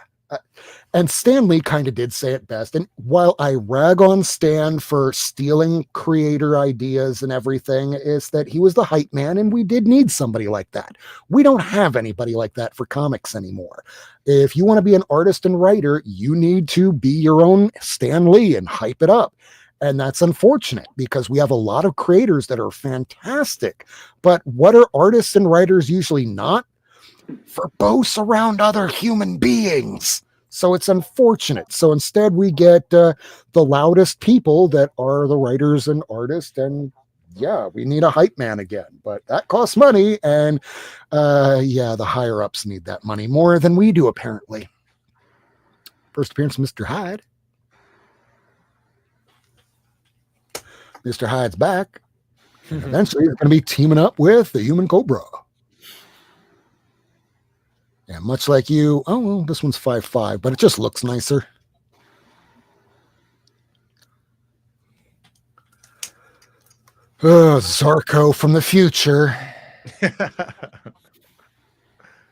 And Stan Lee kind of did say it best. And while I rag on Stan for stealing creator ideas and everything, is that he was the hype man, and we did need somebody like that. We don't have anybody like that for comics anymore. If you want to be an artist and writer, you need to be your own Stan Lee and hype it up. And that's unfortunate because we have a lot of creators that are fantastic. But what are artists and writers usually not? Verbose around other human beings. So it's unfortunate. So instead we get the loudest people that are the writers and artists. And yeah, we need a hype man again, but that costs money. And yeah, the higher ups need that money more than we do, apparently. First appearance of Mr. Hyde. Mr. Hyde's back. And eventually he's going to be teaming up with the Human Cobra. And much like you, oh, well, this one's 5'5", but it just looks nicer. Oh, Zarko from the future.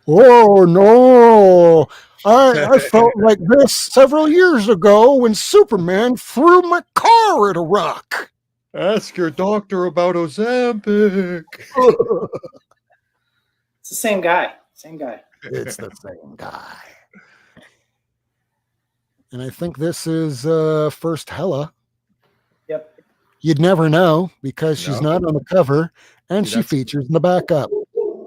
Oh, no. I felt like this several years ago when Superman threw my car at a rock. Ask your doctor about Ozempic. It's the same guy. Same guy. It's the same guy. And I think this is first Hela. Yep. You'd never know because she's not on the cover and she features in the backup.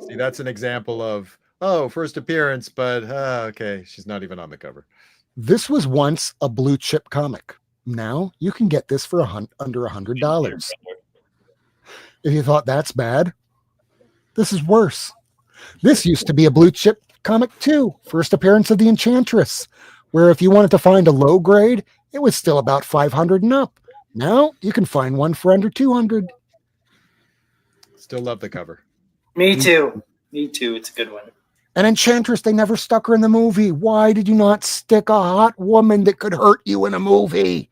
See, that's an example of, oh, first appearance, but okay, she's not even on the cover. This was once a blue chip comic. Now you can get this for under $100. If you thought that's bad, this is worse. This used to be a blue chip comic too, first appearance of the Enchantress, where if you wanted to find a low grade, it was still about 500 and up. Now you can find one for under 200. Still love the cover. Me too. Me too. It's a good one. And Enchantress, they never stuck her in the movie. Why did you not stick a hot woman that could hurt you in a movie?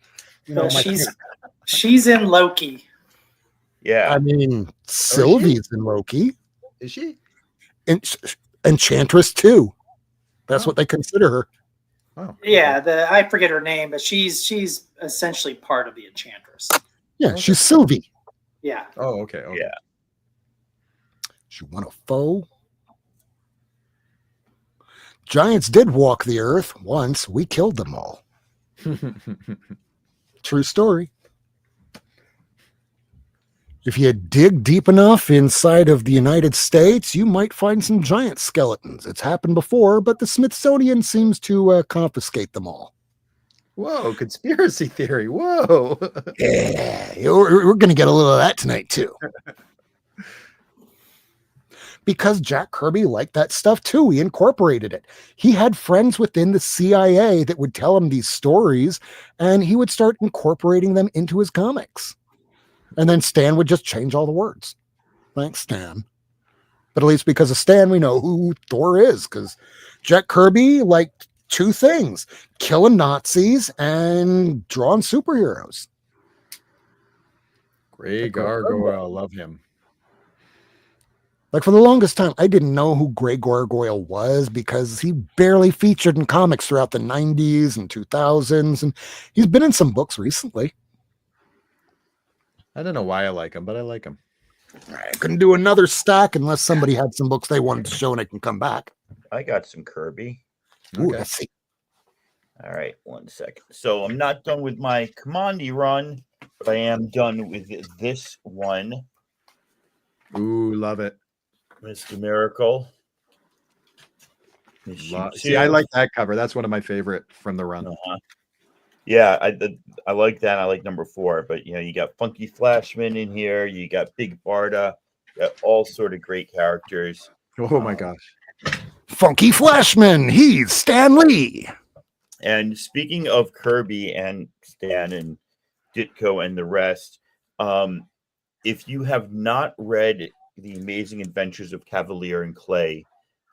You know, she's in Loki. Yeah. I mean, Sylvie's in Loki. Is she? Enchantress too. That's what they consider her. Oh, yeah, I forget her name, but she's essentially part of the Enchantress. Yeah, she's Sylvie. Yeah. Oh, okay. Yeah. She won a foe. Giants did walk the earth once. We killed them all. True story. If you dig deep enough inside of the United States, you might find some giant skeletons. It's happened before, but the Smithsonian seems to confiscate them all. Whoa, conspiracy theory. Whoa. Yeah, we're going to get a little of that tonight, too. Because Jack Kirby liked that stuff, too. He incorporated it. He had friends within the CIA that would tell him these stories, and he would start incorporating them into his comics. And then Stan would just change all the words. Thanks, Stan. But at least because of Stan, we know who Thor is, because Jack Kirby liked two things: killing Nazis and drawing superheroes. Grey Gargoyle, love him. Like, for the longest time, I didn't know who Grey Gargoyle was because he barely featured in comics throughout the 90s and 2000s, and he's been in some books recently. I don't know why I like him, but I like him. I couldn't do another stack unless somebody had some books they wanted to show and I can come back. I got some Kirby. Ooh, Okay. let's see. All right, 1 second. So I'm not done with my Commandi run, but I am done with this one. Ooh, love it. Mr. Miracle. See, I like that cover. That's one of my favorite from the run. Yeah, I like that. I like number 4, but you know, you got Funky Flashman in here. You got Big Barda. You got all sort of great characters. Oh my gosh. Funky Flashman. He's Stan Lee. And speaking of Kirby and Stan and Ditko and the rest, if you have not read The Amazing Adventures of Cavalier and Clay,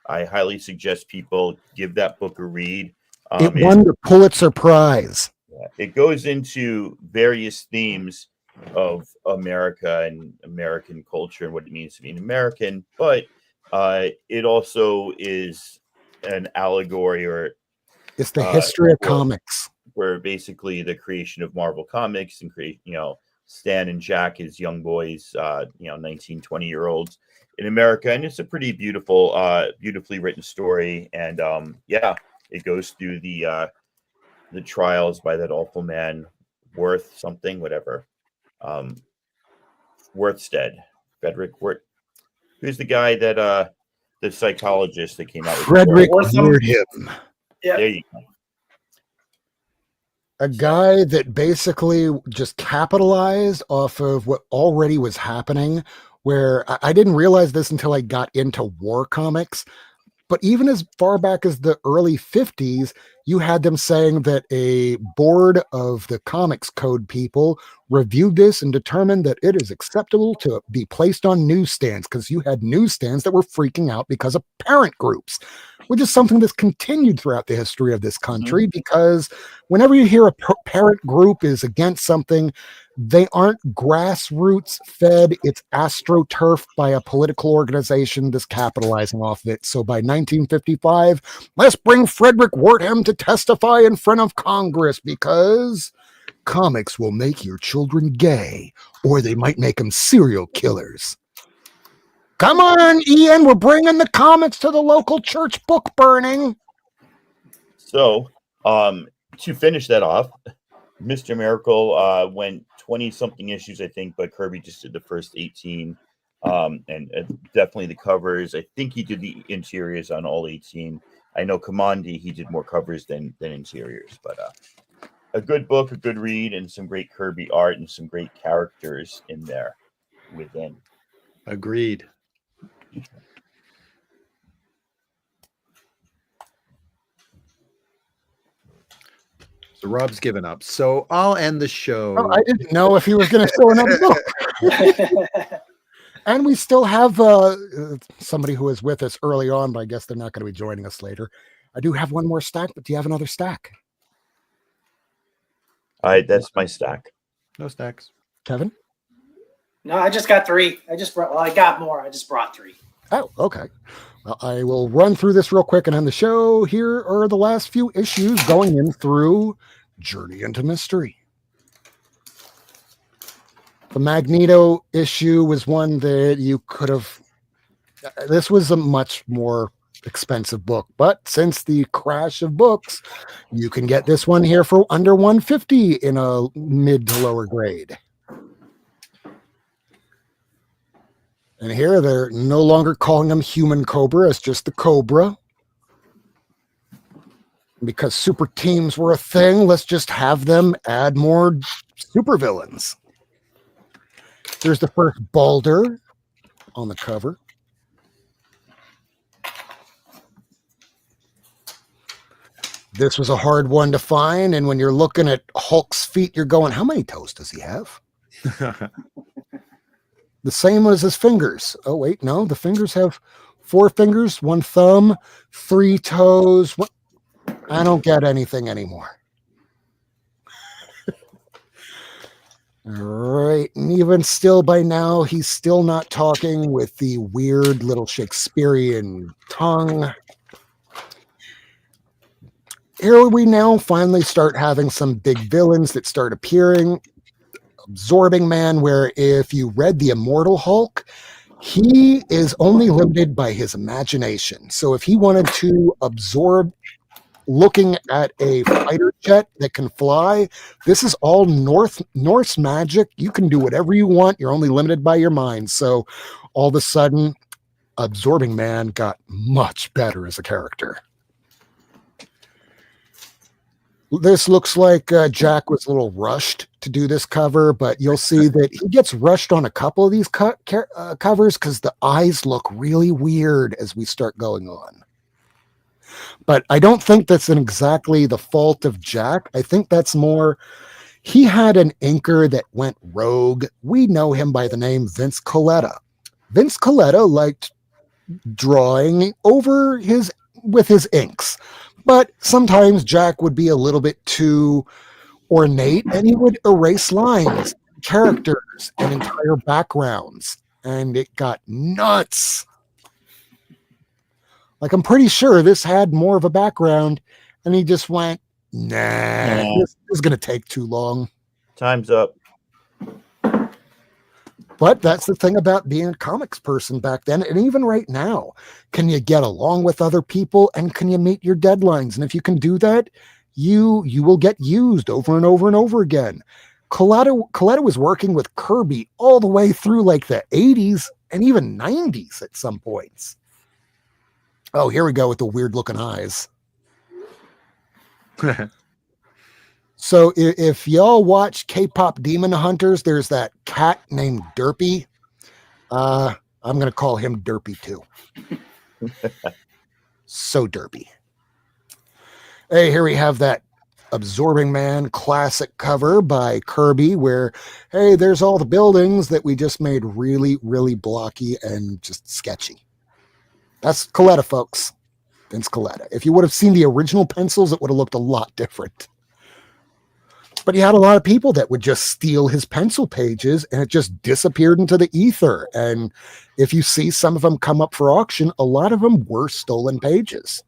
I highly suggest people give that book a read. It won the Pulitzer Prize. It goes into various themes of America and American culture and what it means to be an American, but it also is an allegory or It's the history of where- comics. Where basically the creation of Marvel Comics and Stan and Jack as young boys, 19, 20-year-olds in America. And it's a pretty beautiful, beautifully written story. And it goes through the trials by that awful man, Worthstead. Frederick Worth. Who's the guy that the psychologist that came out with Frederick Wortham. Wortham. Yeah. There you go. A guy that basically just capitalized off of what already was happening, where I didn't realize this until I got into war comics. But even as far back as the early 50s, you had them saying that a board of the Comics Code people reviewed this and determined that it is acceptable to be placed on newsstands, because you had newsstands that were freaking out because of parent groups, which is something that's continued throughout the history of this country. Because whenever you hear a parent group is against something, they aren't grassroots fed. It's astroturfed by a political organization that's capitalizing off of it. So by 1955, let's bring Frederick Wortham to testify in front of Congress, because comics will make your children gay, or they might make them serial killers. Come on, Ian, we're bringing the comics to the local church book burning. So, to finish that off, Mr. Miracle went 20-something issues, I think, but Kirby just did the first 18. And definitely the covers. I think he did the interiors on all 18. I know Commandi, he did more covers than interiors. But a good book, a good read, and some great Kirby art and some great characters in there within. Agreed. So Rob's given up. So I'll end the show. Oh, I didn't know if he was going to show another book. And we still have somebody who was with us early on, but I guess they're not going to be joining us later. I do have one more stack, but do you have another stack? That's my stack. No stacks. Kevin? No, I just got 3. I got more. I just brought 3. Oh, okay. Well, I will run through this real quick and end the show. Here are the last few issues going in through Journey into Mystery. The Magneto issue was one that you could have... This was a much more expensive book, but since the crash of books, you can get this one here for under $150 in a mid to lower grade. And here they're no longer calling him Human Cobra, it's just the Cobra. Because super teams were a thing, let's just have them add more supervillains. There's the first Balder on the cover. This was a hard one to find, and when you're looking at Hulk's feet, you're going, how many toes does he have? The same as his fingers. Oh, wait, no, the fingers have 4 fingers, 1 thumb, 3 toes. What? I don't get anything anymore. All right, and even still by now, he's still not talking with the weird little Shakespearean tongue. Here we now finally start having some big villains that start appearing. Absorbing Man, where if you read The Immortal Hulk, he is only limited by his imagination. So if he wanted to absorb looking at a fighter jet that can fly, this is all Norse magic. You can do whatever you want. You're only limited by your mind. So all of a sudden, Absorbing Man got much better as a character. This looks like Jack was a little rushed to do this cover, but you'll see that he gets rushed on a couple of these covers because the eyes look really weird as we start going on. But I don't think that's exactly the fault of Jack. I think that's more, he had an inker that went rogue. We know him by the name Vince Colletta. Vince Colletta liked drawing over with his inks. But sometimes Jack would be a little bit too ornate, and he would erase lines, characters, and entire backgrounds. And it got nuts. Like, I'm pretty sure this had more of a background, And he just went, nah. This is going to take too long. Time's up. But that's the thing about being a comics person back then. And even right now, can you get along with other people and can you meet your deadlines? And if you can do that, you will get used over and over and over again. Coletta was working with Kirby all the way through like the 80s and even 90s at some points. Oh, here we go with the weird looking eyes. So if y'all watch K-pop Demon Hunters, there's that cat named Derpy. I'm going to call him Derpy too. So Derpy. Hey, here we have that Absorbing Man classic cover by Kirby where, hey, there's all the buildings that we just made really, really blocky and just sketchy. That's Coletta, folks. Vince Coletta. If you would have seen the original pencils, it would have looked a lot different. But he had a lot of people that would just steal his pencil pages and it just disappeared into the ether. And if you see some of them come up for auction, a lot of them were stolen pages.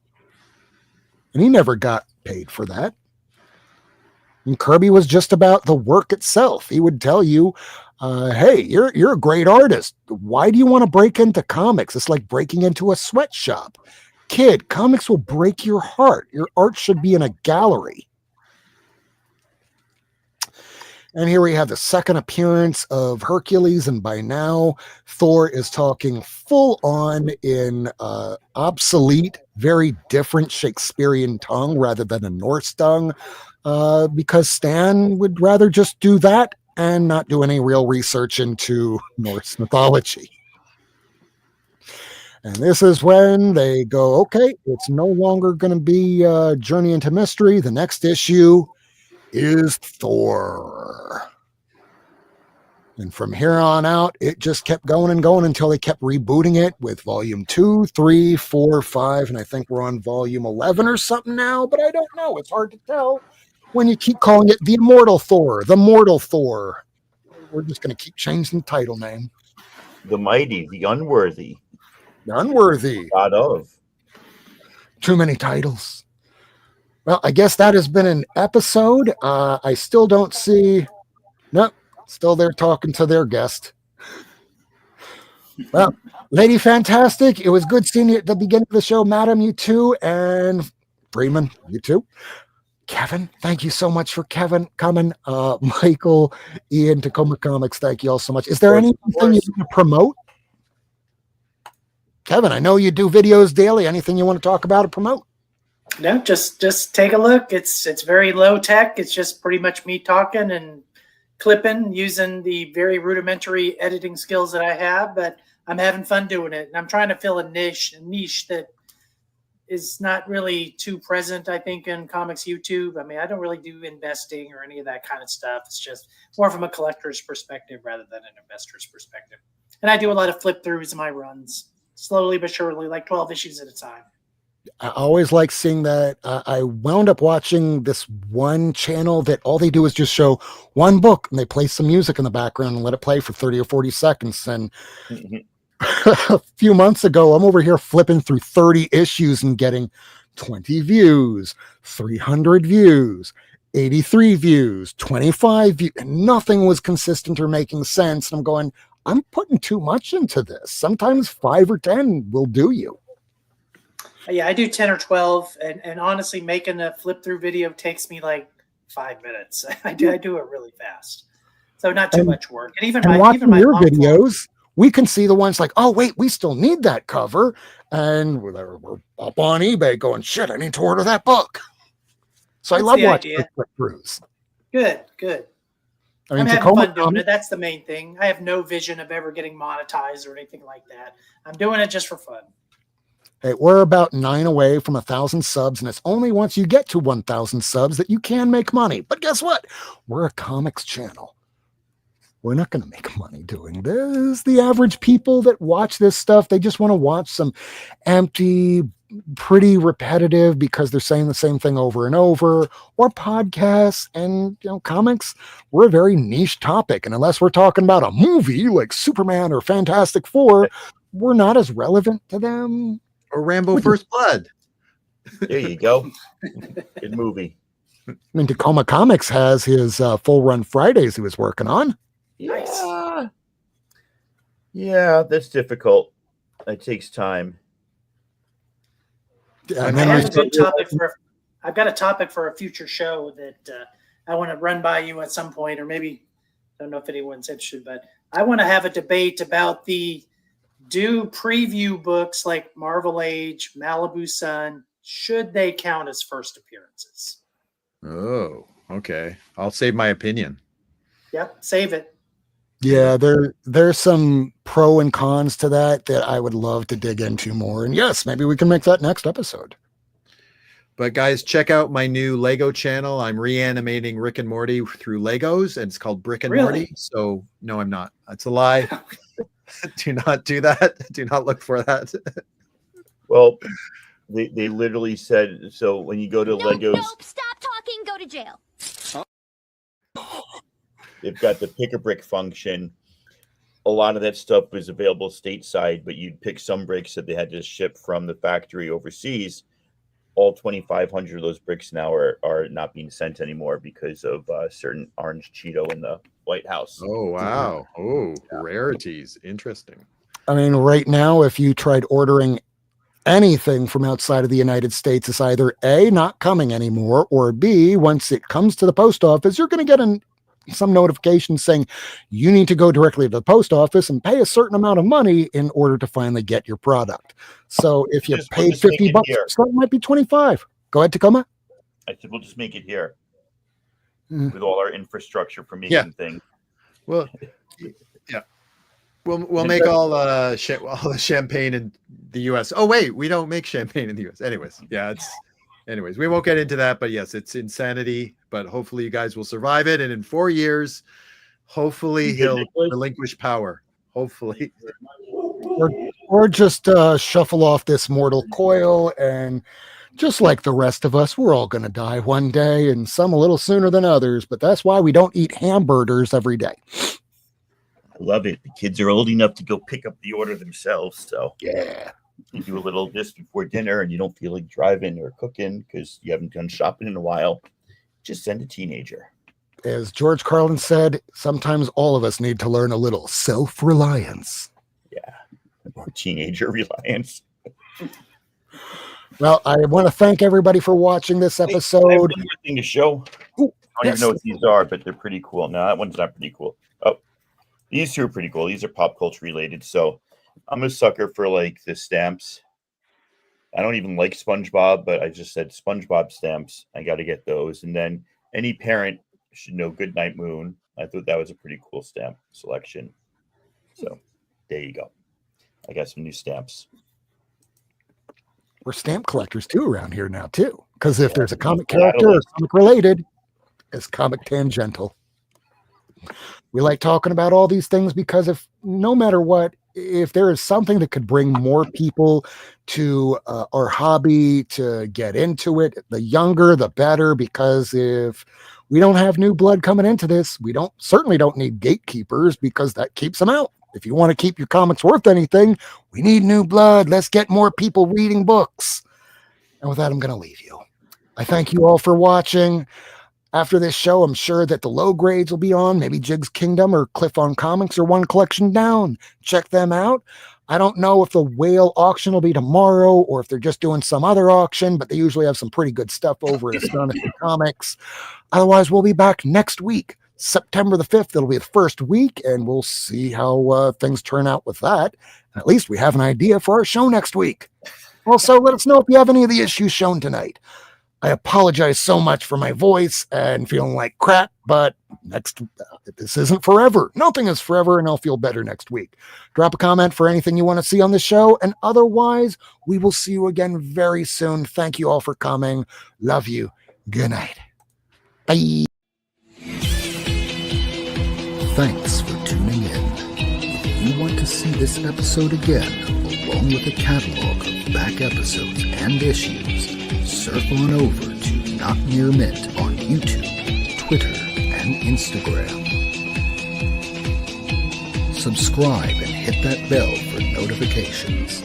And he never got paid for that. And Kirby was just about the work itself. He would tell you, hey, you're a great artist. Why do you want to break into comics? It's like breaking into a sweatshop. Kid, comics will break your heart. Your art should be in a gallery. And here we have the second appearance of Hercules, and by now Thor is talking full on in obsolete, very different Shakespearean tongue rather than a Norse tongue, because Stan would rather just do that and not do any real research into Norse mythology. And this is when they go, okay, it's no longer going to be Journey into Mystery. The next issue is Thor. And from here on out, it just kept going and going until they kept rebooting it with volume 2, 3, 4, 5, and I think we're on volume 11 or something now, but I don't know. It's hard to tell when you keep calling it the Immortal Thor, the Mortal Thor. We're just going to keep changing the title name. The Mighty, the Unworthy. The Unworthy. God of. Too many titles. Well, I guess that has been an episode. I still don't see... Nope, still there talking to their guest. Well, Lady Fantastic, it was good seeing you at the beginning of the show. Madam, you too. And Freeman, you too. Kevin, thank you so much for coming. Michael, Ian, Tacoma Comics, thank you all so much. Is there anything you want to promote? Kevin, I know you do videos daily. Anything you want to talk about or promote? No, just take a look. It's very low tech. It's just pretty much me talking and clipping using the very rudimentary editing skills that I have, but I'm having fun doing it. And I'm trying to fill a niche that is not really too present, I think, in comics YouTube. I mean, I don't really do investing or any of that kind of stuff. It's just more from a collector's perspective rather than an investor's perspective. And I do a lot of flip throughs in my runs, slowly but surely, like 12 issues at a time. I always like seeing that. I wound up watching this one channel that all they do is just show one book and they play some music in the background and let it play for 30 or 40 seconds. And a few months ago, I'm over here flipping through 30 issues and getting 20 views, 300 views, 83 views, 25 views. And nothing was consistent or making sense. And I'm going, I'm putting too much into this. Sometimes 5 or 10 will do you. Yeah, I do 10 or 12, and honestly, making a flip through video takes me like 5 minutes. I do it really fast, so not too much work. And even watching your videos, we can see the ones like, oh wait, we still need that cover, and we're up on eBay going, shit, I need to order that book. So I love watching the flip throughs. Good. I mean, I'm having fun doing it. That's the main thing. I have no vision of ever getting monetized or anything like that. I'm doing it just for fun. Hey, we're about 9 away from 1,000 subs, and it's only once you get to 1,000 subs that you can make money. But guess what? We're a comics channel. We're not going to make money doing this. The average people that watch this stuff, they just want to watch some empty, pretty repetitive because they're saying the same thing over and over, or podcasts. And comics, we're a very niche topic, and unless we're talking about a movie like Superman or Fantastic Four, we're not as relevant to them. Or Rambo First Blood. There you go. Good movie. I mean, Tacoma Comics has his full run Fridays he was working on. Yeah. Yeah, that's difficult. It takes time. And I then have a good topic for. I've got a topic for a future show that I want to run by you at some point, or maybe I don't know if anyone's interested, but I want to have a debate about the preview books like Marvel Age, Malibu Sun. Should they count as first appearances? Oh, okay. I'll save my opinion. Yep, save it. Yeah, there's some pro and cons to that I would love to dig into more. And yes, maybe we can make that next episode. But guys, check out my new Lego channel. I'm reanimating Rick and Morty through Legos, and it's called Brick and Morty. So no, I'm not. That's a lie. Do not do that. Do not look for that. Well, they literally said, so when you go to Legos, Nope, stop talking, go to jail. they've got the pick a brick function. A lot of that stuff was available stateside, but you'd pick some bricks that they had to ship from the factory overseas. All 2,500 of those bricks now are not being sent anymore because of certain orange Cheeto in the White House. Oh, wow. Oh, rarities. Interesting. I mean, right now, if you tried ordering anything from outside of the United States, it's either A, not coming anymore, or B, once it comes to the post office, you're going to get some notification saying you need to go directly to the post office and pay a certain amount of money in order to finally get your product. So if you pay $50, it might be 25. Go ahead, Tacoma. I said, we'll just make it here with all our infrastructure for making things. Well, yeah. We'll make all the champagne in the U.S. Oh, wait, we don't make champagne in the U.S. Anyways, anyways, we won't get into that, but yes, it's insanity, but hopefully you guys will survive it. And in 4 years, hopefully he'll relinquish power. Hopefully. Or just shuffle off this mortal coil, and just like the rest of us, we're all going to die one day, and some a little sooner than others, but that's why we don't eat hamburgers every day. I love it. The kids are old enough to go pick up the order themselves, so yeah. You do a little just before dinner and you don't feel like driving or cooking because you haven't done shopping in a while, just send a teenager. As George Carlin said, sometimes all of us need to learn a little self-reliance. Yeah, or teenager reliance. Well, I want to thank everybody for watching this episode. I have one more thing to show. Ooh, I don't even know what these are, but they're pretty cool. No, that one's not pretty cool. Oh, these two are pretty cool. These are pop culture related, so I'm a sucker for like the stamps. I don't even like SpongeBob, but I just said SpongeBob stamps. I got to get those. And then any parent should know Goodnight Moon. I thought that was a pretty cool stamp selection. So there you go. I got some new stamps. We're stamp collectors too around here now too. Because if there's a comic character or comic related, it's comic tangential. We like talking about all these things because if no matter what, if there is something that could bring more people to our hobby to get into it, the younger, the better, because if we don't have new blood coming into this, we certainly don't need gatekeepers because that keeps them out. If you want to keep your comics worth anything, we need new blood. Let's get more people reading books. And with that, I'm going to leave you. I thank you all for watching. After this show, I'm sure that the low grades will be on, maybe Jig's Kingdom or Cliff on Comics or One Collection Down. Check them out. I don't know if the whale auction will be tomorrow or if they're just doing some other auction, but they usually have some pretty good stuff over at Astonishing Comics. Otherwise, we'll be back next week, September the 5th. It'll be the first week, and we'll see how things turn out with that. At least we have an idea for our show next week. Also, let us know if you have any of the issues shown tonight. I apologize so much for my voice and feeling like crap, but this isn't forever. Nothing is forever, and I'll feel better next week. Drop a comment for anything you want to see on the show, and otherwise, we will see you again very soon. Thank you all for coming. Love you. Good night. Bye. Thanks for tuning in. If you want to see this episode again, along with a catalog of back episodes and issues, surf on over to Not Near Mint on YouTube, Twitter, and Instagram. Subscribe and hit that bell for notifications.